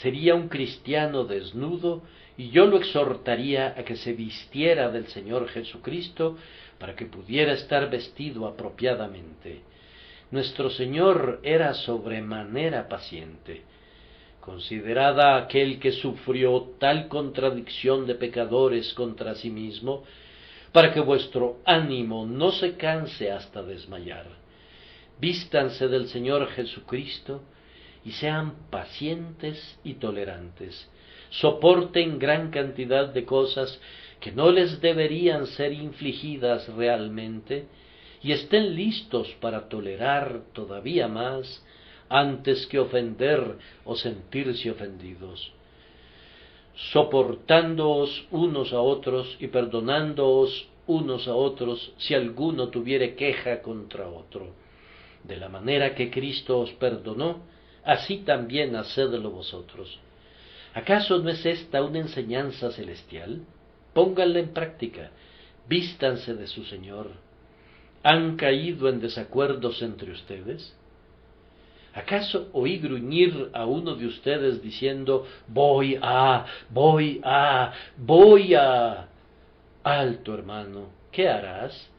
S1: Sería un cristiano desnudo, y yo lo exhortaría a que se vistiera del Señor Jesucristo para que pudiera estar vestido apropiadamente. Nuestro Señor era sobremanera paciente. Considerada aquel que sufrió tal contradicción de pecadores contra sí mismo, para que vuestro ánimo no se canse hasta desmayar. Vístanse del Señor Jesucristo, y sean pacientes y tolerantes. Soporten gran cantidad de cosas que no les deberían ser infligidas realmente, y estén listos para tolerar todavía más antes que ofender o sentirse ofendidos. Soportándoos unos a otros y perdonándoos unos a otros si alguno tuviere queja contra otro. De la manera que Cristo os perdonó, así también hacedlo vosotros. ¿Acaso no es esta una enseñanza celestial? Pónganla en práctica, vístanse de su Señor. ¿Han caído en desacuerdos entre ustedes? ¿Acaso oí gruñir a uno de ustedes diciendo, voy a... Alto, hermano, ¿qué harás?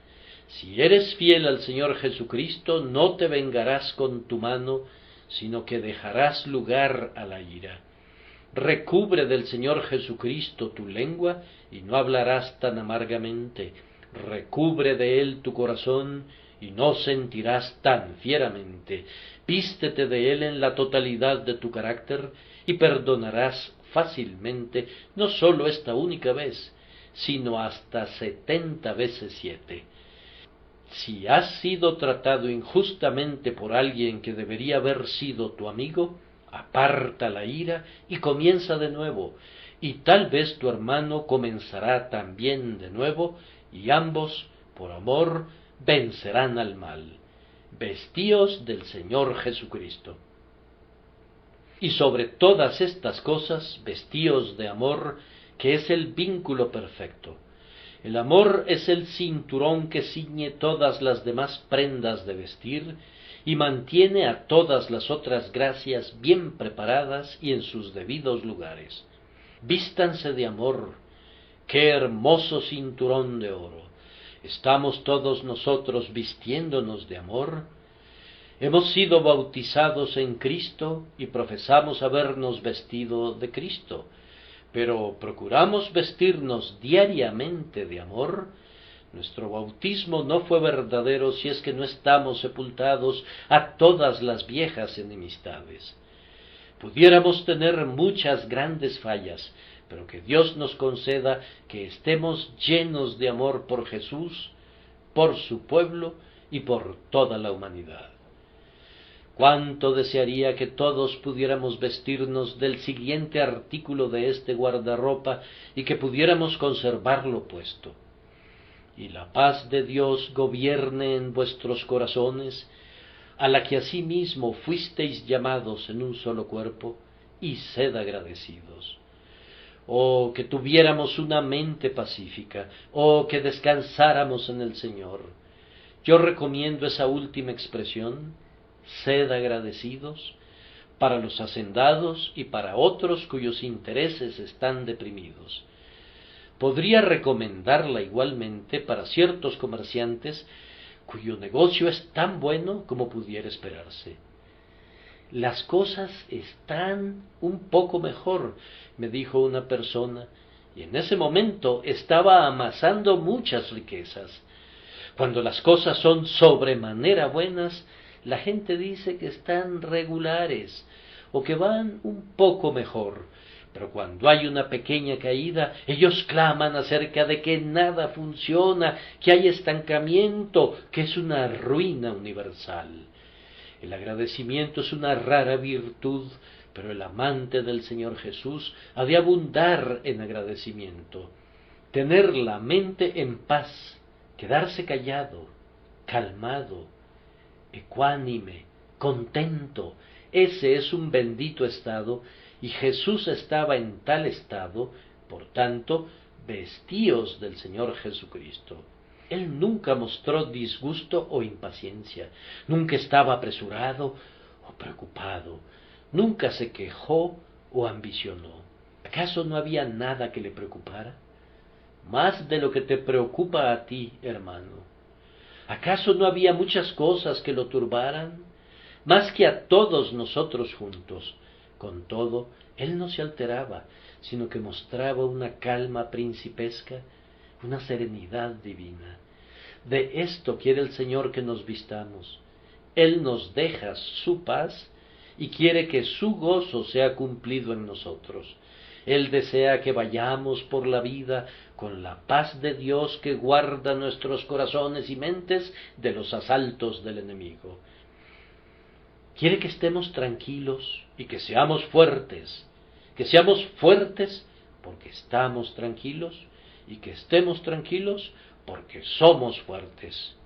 S1: Si eres fiel al Señor Jesucristo, no te vengarás con tu mano, sino que dejarás lugar a la ira. Recubre del Señor Jesucristo tu lengua, y no hablarás tan amargamente. Recubre de Él tu corazón, y no sentirás tan fieramente. Vístete de Él en la totalidad de tu carácter, y perdonarás fácilmente, no sólo esta única vez, sino hasta 70 veces 7. Si has sido tratado injustamente por alguien que debería haber sido tu amigo, aparta la ira y comienza de nuevo, y tal vez tu hermano comenzará también de nuevo, y ambos, por amor, vencerán al mal. Vestíos del Señor Jesucristo. Y sobre todas estas cosas, vestíos de amor, que es el vínculo perfecto. El amor es el cinturón que ciñe todas las demás prendas de vestir y mantiene a todas las otras gracias bien preparadas y en sus debidos lugares. Vístanse de amor. ¡Qué hermoso cinturón de oro! ¿Estamos todos nosotros vistiéndonos de amor? Hemos sido bautizados en Cristo y profesamos habernos vestido de Cristo. Pero procuramos vestirnos diariamente de amor. Nuestro bautismo no fue verdadero si es que no estamos sepultados a todas las viejas enemistades. Pudiéramos tener muchas grandes fallas, pero que Dios nos conceda que estemos llenos de amor por Jesús, por su pueblo y por toda la humanidad. Cuánto desearía que todos pudiéramos vestirnos del siguiente artículo de este guardarropa y que pudiéramos conservarlo puesto. Y la paz de Dios gobierne en vuestros corazones, a la que asimismo fuisteis llamados en un solo cuerpo, y sed agradecidos. Oh, que tuviéramos una mente pacífica, oh, que descansáramos en el Señor. Yo recomiendo esa última expresión, sed agradecidos, para los hacendados y para otros cuyos intereses están deprimidos. Podría recomendarla igualmente para ciertos comerciantes cuyo negocio es tan bueno como pudiera esperarse. Las cosas están un poco mejor, me dijo una persona, y en ese momento estaba amasando muchas riquezas. Cuando las cosas son sobremanera buenas, la gente dice que están regulares o que van un poco mejor, Pero cuando hay una pequeña caída, ellos claman acerca de que nada funciona, que hay estancamiento, que es una ruina universal. El agradecimiento es una rara virtud, pero el amante del Señor Jesús ha de abundar en agradecimiento. Tener la mente en paz, quedarse callado, calmado, ecuánime, contento, ese es un bendito estado, y Jesús estaba en tal estado, por tanto, vestíos del Señor Jesucristo. Él nunca mostró disgusto o impaciencia, nunca estaba apresurado o preocupado, nunca se quejó o ambicionó. ¿Acaso no había nada que le preocupara? Más de lo que te preocupa a ti, hermano. ¿Acaso no había muchas cosas que lo turbaran? Más que a todos nosotros juntos. Con todo, él no se alteraba, sino que mostraba una calma principesca, una serenidad divina. De esto quiere el Señor que nos vistamos. Él nos deja su paz y quiere que su gozo sea cumplido en nosotros. Él desea que vayamos por la vida con la paz de Dios que guarda nuestros corazones y mentes de los asaltos del enemigo. Quiere que estemos tranquilos y que seamos fuertes porque estamos tranquilos y que estemos tranquilos porque somos fuertes.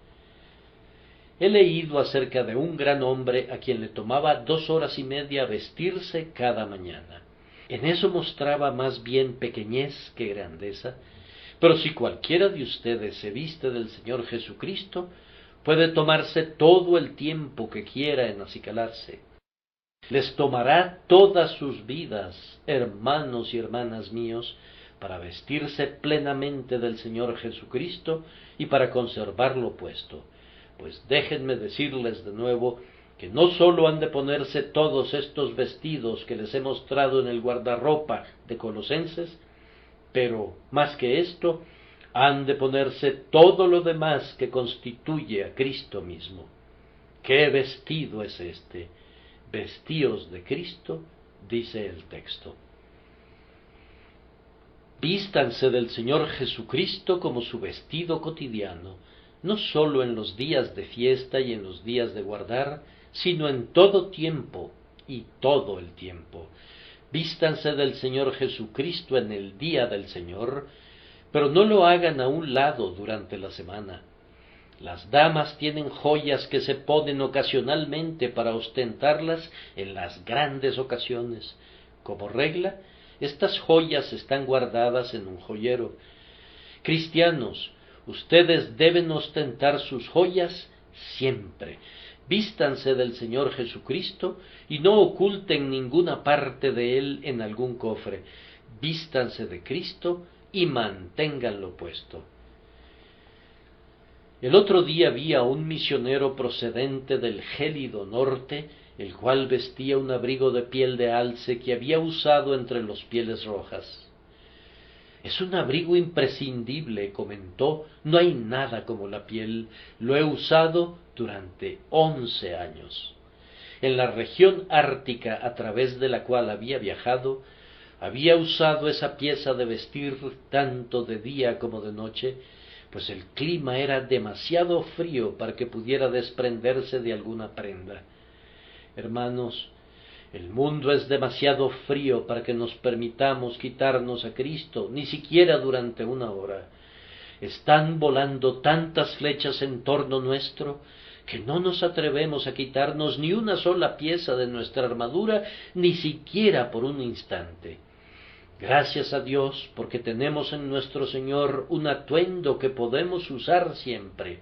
S1: He leído acerca de un gran hombre a quien le tomaba 2 horas y media vestirse cada mañana. En eso mostraba más bien pequeñez que grandeza, pero si cualquiera de ustedes se viste del Señor Jesucristo, puede tomarse todo el tiempo que quiera en acicalarse. Les tomará todas sus vidas, hermanos y hermanas míos, para vestirse plenamente del Señor Jesucristo y para conservarlo puesto. Pues déjenme decirles de nuevo que no sólo han de ponerse todos estos vestidos que les he mostrado en el guardarropa de Colosenses, pero más que esto, han de ponerse todo lo demás que constituye a Cristo mismo. ¿Qué vestido es este? Vestíos de Cristo, dice el texto. Vístanse del Señor Jesucristo como su vestido cotidiano, no sólo en los días de fiesta y en los días de guardar, sino en todo tiempo y todo el tiempo. Vístanse del Señor Jesucristo en el día del Señor, pero no lo hagan a un lado durante la semana. Las damas tienen joyas que se ponen ocasionalmente para ostentarlas en las grandes ocasiones. Como regla, estas joyas están guardadas en un joyero. Cristianos, ustedes deben ostentar sus joyas siempre. Vístanse del Señor Jesucristo y no oculten ninguna parte de Él en algún cofre. Vístanse de Cristo y manténganlo puesto. El otro día vi a un misionero procedente del gélido norte, el cual vestía un abrigo de piel de alce que había usado entre los pieles rojas. Es un abrigo imprescindible, comentó, no hay nada como la piel, lo he usado durante 11 años. En la región ártica a través de la cual había viajado, había usado esa pieza de vestir tanto de día como de noche, pues el clima era demasiado frío para que pudiera desprenderse de alguna prenda. Hermanos, el mundo es demasiado frío para que nos permitamos quitarnos a Cristo, ni siquiera durante 1 hora. Están volando tantas flechas en torno nuestro, que no nos atrevemos a quitarnos ni una sola pieza de nuestra armadura, ni siquiera por un instante. Gracias a Dios, porque tenemos en nuestro Señor un atuendo que podemos usar siempre.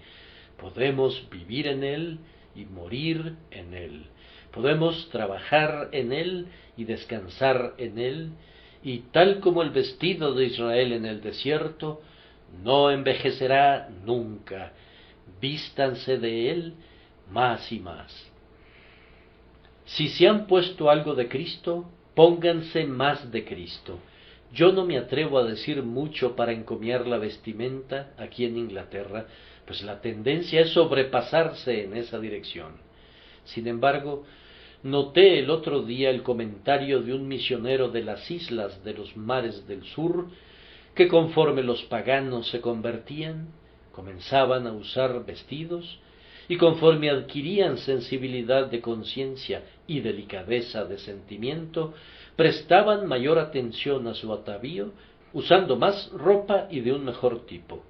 S1: Podemos vivir en Él y morir en Él. Podemos trabajar en Él y descansar en Él, y tal como el vestido de Israel en el desierto, no envejecerá nunca. Vístanse de Él más y más. Si se han puesto algo de Cristo, pónganse más de Cristo. Yo no me atrevo a decir mucho para encomiar la vestimenta aquí en Inglaterra, pues la tendencia es sobrepasarse en esa dirección. Sin embargo, Noté el otro día el comentario de un misionero de las islas de los mares del sur, que conforme los paganos se convertían, comenzaban a usar vestidos, y conforme adquirían sensibilidad de conciencia y delicadeza de sentimiento, prestaban mayor atención a su atavío, usando más ropa y de un mejor tipo.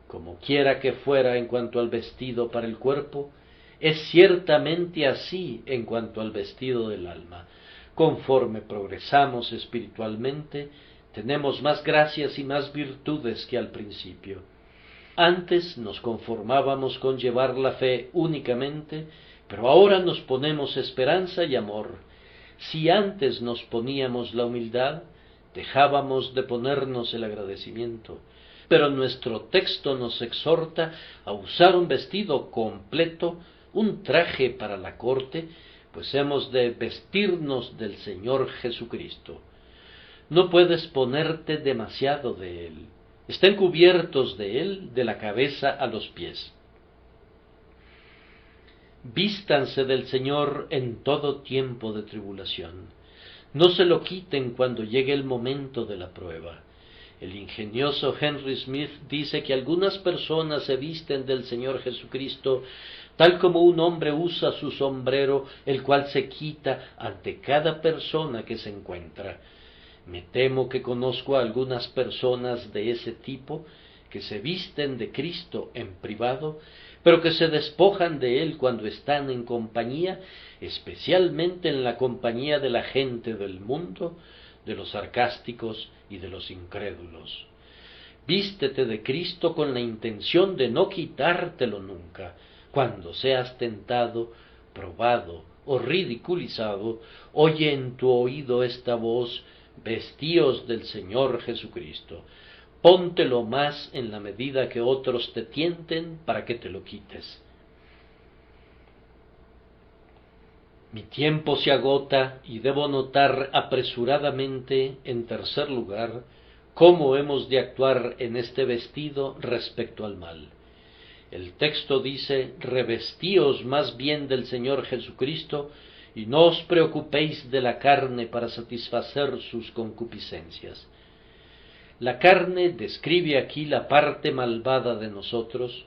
S1: Como quiera que fuera en cuanto al vestido para el cuerpo, es ciertamente así en cuanto al vestido del alma. Conforme progresamos espiritualmente, tenemos más gracias y más virtudes que al principio. Antes nos conformábamos con llevar la fe únicamente, pero ahora nos ponemos esperanza y amor. Si antes nos poníamos la humildad, dejábamos de ponernos el agradecimiento. Pero nuestro texto nos exhorta a usar un vestido completo, un traje para la corte, pues hemos de vestirnos del Señor Jesucristo. No puedes ponerte demasiado de Él. Estén cubiertos de Él de la cabeza a los pies. Vístanse del Señor en todo tiempo de tribulación. No se lo quiten cuando llegue el momento de la prueba. El ingenioso Henry Smith dice que algunas personas se visten del Señor Jesucristo tal como un hombre usa su sombrero, el cual se quita ante cada persona que se encuentra. Me temo que conozco a algunas personas de ese tipo que se visten de Cristo en privado, pero que se despojan de Él cuando están en compañía, especialmente en la compañía de la gente del mundo, de los sarcásticos y de los incrédulos. Vístete de Cristo con la intención de no quitártelo nunca. Cuando seas tentado, probado o ridiculizado, oye en tu oído esta voz: vestíos del Señor Jesucristo. Póntelo más en la medida que otros te tienten para que te lo quites. Mi tiempo se agota y debo notar apresuradamente, en tercer lugar, cómo hemos de actuar en este vestido respecto al mal. El texto dice: revestíos más bien del Señor Jesucristo, y no os preocupéis de la carne para satisfacer sus concupiscencias. La carne describe aquí la parte malvada de nosotros,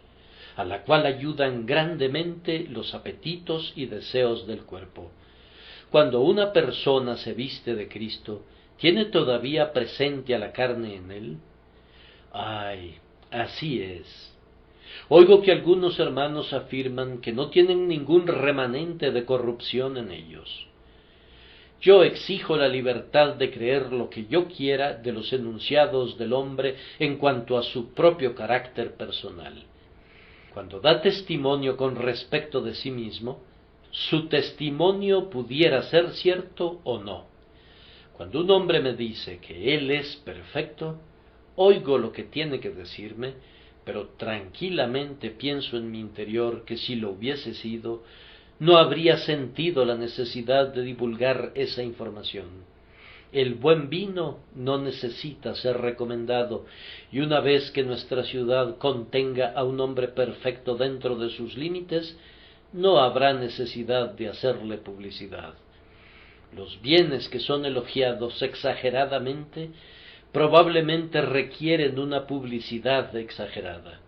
S1: a la cual ayudan grandemente los apetitos y deseos del cuerpo. Cuando una persona se viste de Cristo, ¿tiene todavía presente a la carne en él? ¡Ay! Así es. Oigo que algunos hermanos afirman que no tienen ningún remanente de corrupción en ellos. Yo exijo la libertad de creer lo que yo quiera de los enunciados del hombre en cuanto a su propio carácter personal. Cuando da testimonio con respecto de sí mismo, su testimonio pudiera ser cierto o no. Cuando un hombre me dice que él es perfecto, oigo lo que tiene que decirme, pero tranquilamente pienso en mi interior que si lo hubiese sido, no habría sentido la necesidad de divulgar esa información. El buen vino no necesita ser recomendado, y una vez que nuestra ciudad contenga a un hombre perfecto dentro de sus límites, no habrá necesidad de hacerle publicidad. Los bienes que son elogiados exageradamente probablemente requieren una publicidad exagerada.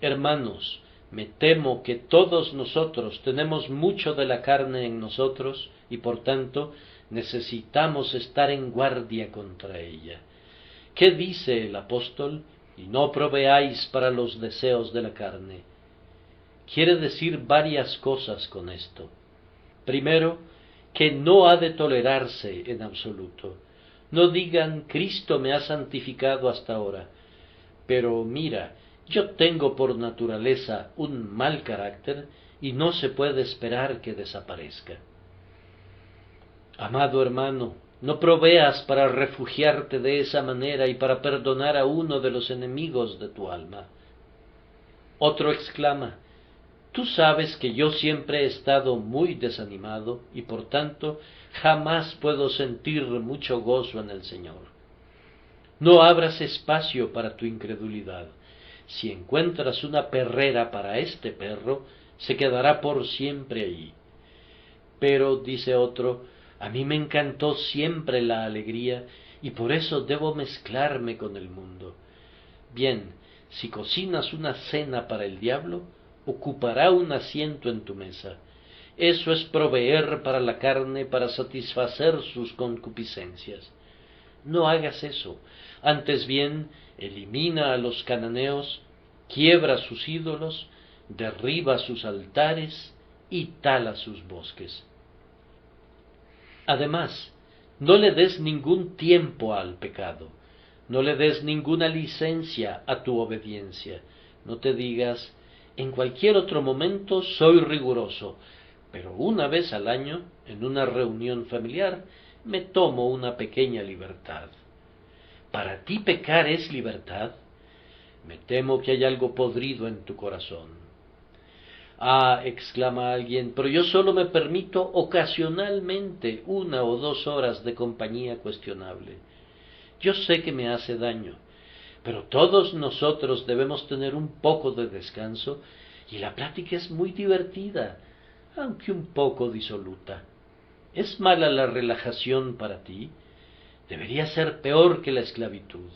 S1: Hermanos, me temo que todos nosotros tenemos mucho de la carne en nosotros y por tanto necesitamos estar en guardia contra ella. ¿Qué dice el apóstol? Y no proveáis para los deseos de la carne. Quiere decir varias cosas con esto. Primero, que no ha de tolerarse en absoluto. No digan: Cristo me ha santificado hasta ahora, pero mira, yo tengo por naturaleza un mal carácter y no se puede esperar que desaparezca. Amado hermano, no proveas para refugiarte de esa manera y para perdonar a uno de los enemigos de tu alma. Otro exclama: tú sabes que yo siempre he estado muy desanimado y por tanto jamás puedo sentir mucho gozo en el Señor. No abras espacio para tu incredulidad. Si encuentras una perrera para este perro, se quedará por siempre allí. Pero, dice otro, a mí me encantó siempre la alegría y por eso debo mezclarme con el mundo. Bien, si cocinas una cena para el diablo, ocupará un asiento en tu mesa. Eso es proveer para la carne para satisfacer sus concupiscencias. No hagas eso, antes bien, elimina a los cananeos, quiebra sus ídolos, derriba sus altares y tala sus bosques. Además, no le des ningún tiempo al pecado, no le des ninguna licencia a tu obediencia. No te digas, en cualquier otro momento soy riguroso, pero una vez al año, en una reunión familiar, me tomo una pequeña libertad. ¿Para ti pecar es libertad? Me temo que hay algo podrido en tu corazón. Ah, exclama alguien, pero yo solo me permito ocasionalmente 1 o 2 horas de compañía cuestionable. Yo sé que me hace daño, pero todos nosotros debemos tener un poco de descanso y la plática es muy divertida, aunque un poco disoluta. ¿Es mala la relajación para ti? Debería ser peor que la esclavitud.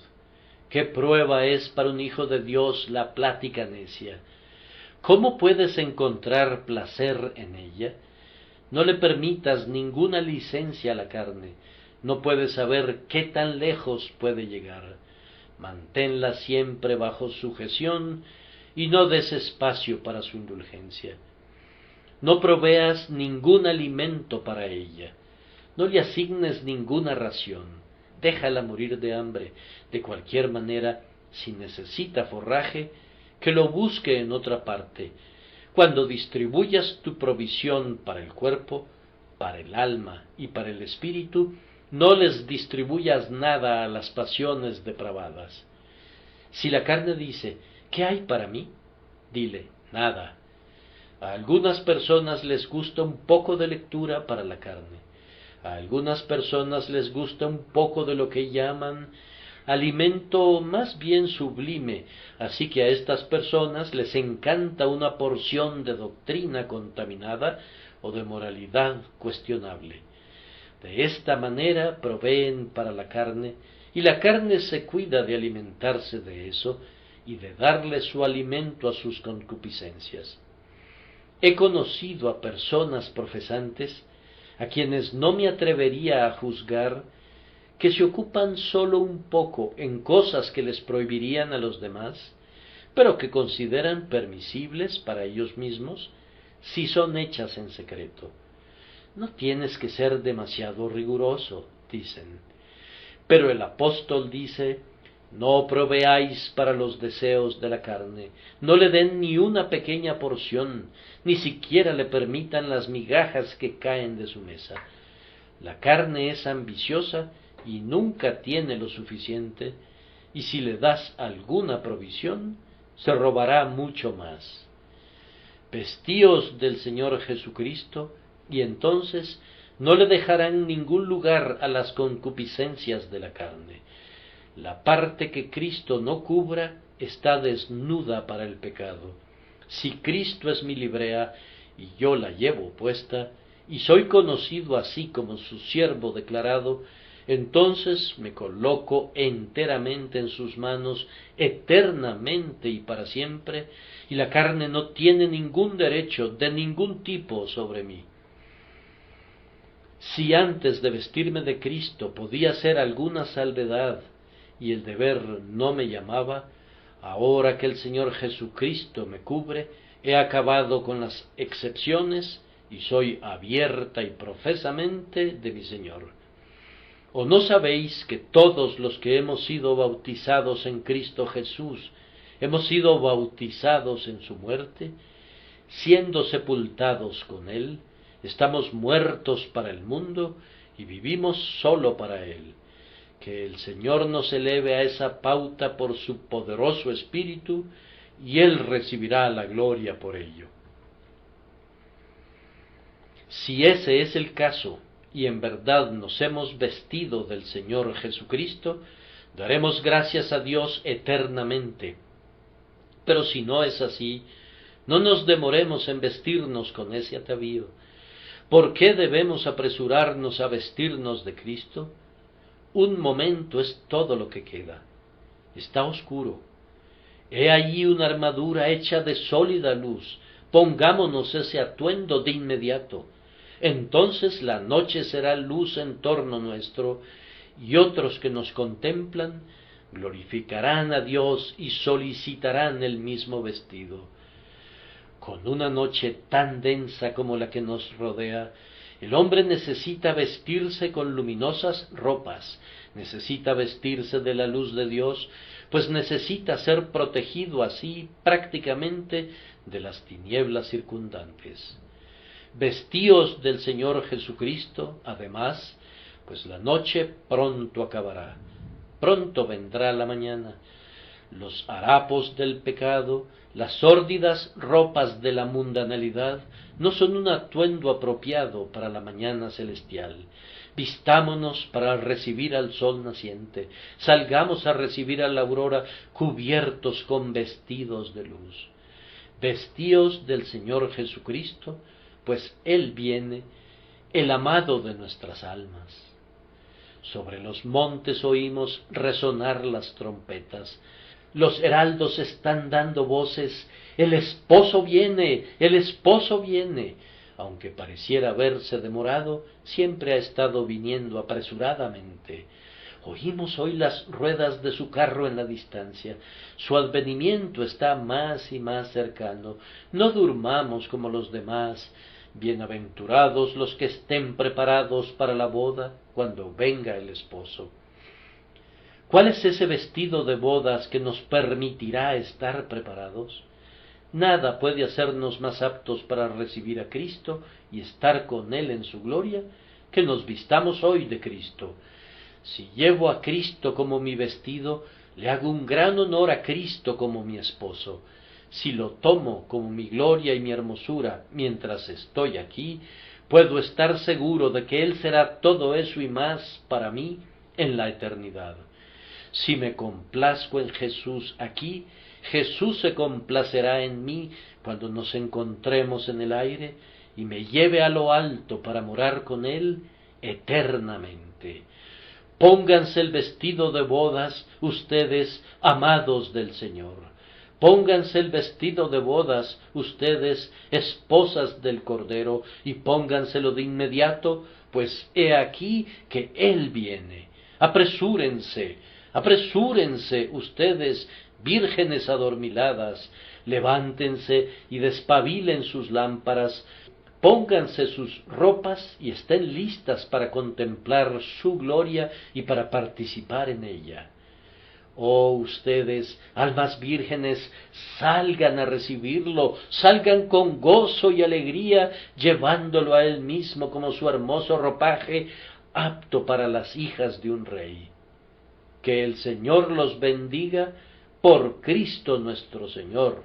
S1: ¿Qué prueba es para un hijo de Dios la plática necia? ¿Cómo puedes encontrar placer en ella? No le permitas ninguna licencia a la carne. No puedes saber qué tan lejos puede llegar. Manténla siempre bajo sujeción y no des espacio para su indulgencia. No proveas ningún alimento para ella. No le asignes ninguna ración. Déjala morir de hambre. De cualquier manera, si necesita forraje, que lo busque en otra parte. Cuando distribuyas tu provisión para el cuerpo, para el alma y para el espíritu, no les distribuyas nada a las pasiones depravadas. Si la carne dice, ¿qué hay para mí? Dile, nada. A algunas personas les gusta un poco de lectura para la carne. A algunas personas les gusta un poco de lo que llaman alimento más bien sublime, así que a estas personas les encanta una porción de doctrina contaminada o de moralidad cuestionable. De esta manera proveen para la carne, y la carne se cuida de alimentarse de eso y de darle su alimento a sus concupiscencias. He conocido a personas profesantes, a quienes no me atrevería a juzgar, que se ocupan sólo un poco en cosas que les prohibirían a los demás, pero que consideran permisibles para ellos mismos si son hechas en secreto. No tienes que ser demasiado riguroso, dicen. Pero el apóstol dice, no proveáis para los deseos de la carne, no le den ni una pequeña porción, ni siquiera le permitan las migajas que caen de su mesa. La carne es ambiciosa y nunca tiene lo suficiente, y si le das alguna provisión, se robará mucho más. Vestíos del Señor Jesucristo, y entonces no le dejarán ningún lugar a las concupiscencias de la carne. La parte que Cristo no cubra está desnuda para el pecado. Si Cristo es mi librea, y yo la llevo puesta, y soy conocido así como su siervo declarado, entonces me coloco enteramente en sus manos, eternamente y para siempre, y la carne no tiene ningún derecho de ningún tipo sobre mí. Si antes de vestirme de Cristo podía ser alguna salvedad, y el deber no me llamaba, ahora que el Señor Jesucristo me cubre, he acabado con las excepciones, y soy abierta y profesamente de mi Señor. ¿O no sabéis que todos los que hemos sido bautizados en Cristo Jesús, hemos sido bautizados en su muerte? Siendo sepultados con Él, estamos muertos para el mundo y vivimos solo para Él. Que el Señor nos eleve a esa pauta por su poderoso Espíritu, y Él recibirá la gloria por ello. Si ese es el caso, y en verdad nos hemos vestido del Señor Jesucristo, daremos gracias a Dios eternamente. Pero si no es así, no nos demoremos en vestirnos con ese atavío, ¿Por qué debemos apresurarnos a vestirnos de Cristo? Un momento es todo lo que queda. Está oscuro. He allí una armadura hecha de sólida luz. Pongámonos ese atuendo de inmediato. Entonces la noche será luz en torno nuestro, y otros que nos contemplan glorificarán a Dios y solicitarán el mismo vestido. Con una noche tan densa como la que nos rodea, el hombre necesita vestirse con luminosas ropas, necesita vestirse de la luz de Dios, pues necesita ser protegido así prácticamente de las tinieblas circundantes. Vestíos del Señor Jesucristo, además, pues la noche pronto acabará, pronto vendrá la mañana. Los harapos del pecado, las sórdidas ropas de la mundanalidad, no son un atuendo apropiado para la mañana celestial. Vistámonos para recibir al sol naciente, salgamos a recibir a la aurora cubiertos con vestidos de luz. Vestíos del Señor Jesucristo, pues Él viene, el amado de nuestras almas. Sobre los montes oímos resonar las trompetas. Los heraldos están dando voces, el esposo viene, el esposo viene. Aunque pareciera haberse demorado, siempre ha estado viniendo apresuradamente. Oímos hoy las ruedas de su carro en la distancia. Su advenimiento está más y más cercano. No durmamos como los demás. Bienaventurados los que estén preparados para la boda cuando venga el esposo. ¿Cuál es ese vestido de bodas que nos permitirá estar preparados? Nada puede hacernos más aptos para recibir a Cristo y estar con Él en su gloria que nos vistamos hoy de Cristo. Si llevo a Cristo como mi vestido, le hago un gran honor a Cristo como mi esposo. Si lo tomo como mi gloria y mi hermosura mientras estoy aquí, puedo estar seguro de que Él será todo eso y más para mí en la eternidad. Si me complazco en Jesús aquí, Jesús se complacerá en mí cuando nos encontremos en el aire y me lleve a lo alto para morar con Él eternamente. Pónganse el vestido de bodas, ustedes amados del Señor. Pónganse el vestido de bodas, ustedes esposas del Cordero, y pónganselo de inmediato, pues he aquí que Él viene. Apresúrense, apresúrense ustedes, vírgenes adormiladas, levántense y despabilen sus lámparas, pónganse sus ropas y estén listas para contemplar su gloria y para participar en ella. Oh, ustedes, almas vírgenes, salgan a recibirlo, salgan con gozo y alegría, llevándolo a Él mismo como su hermoso ropaje, apto para las hijas de un rey. Que el Señor los bendiga por Cristo nuestro Señor.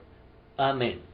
S1: Amén.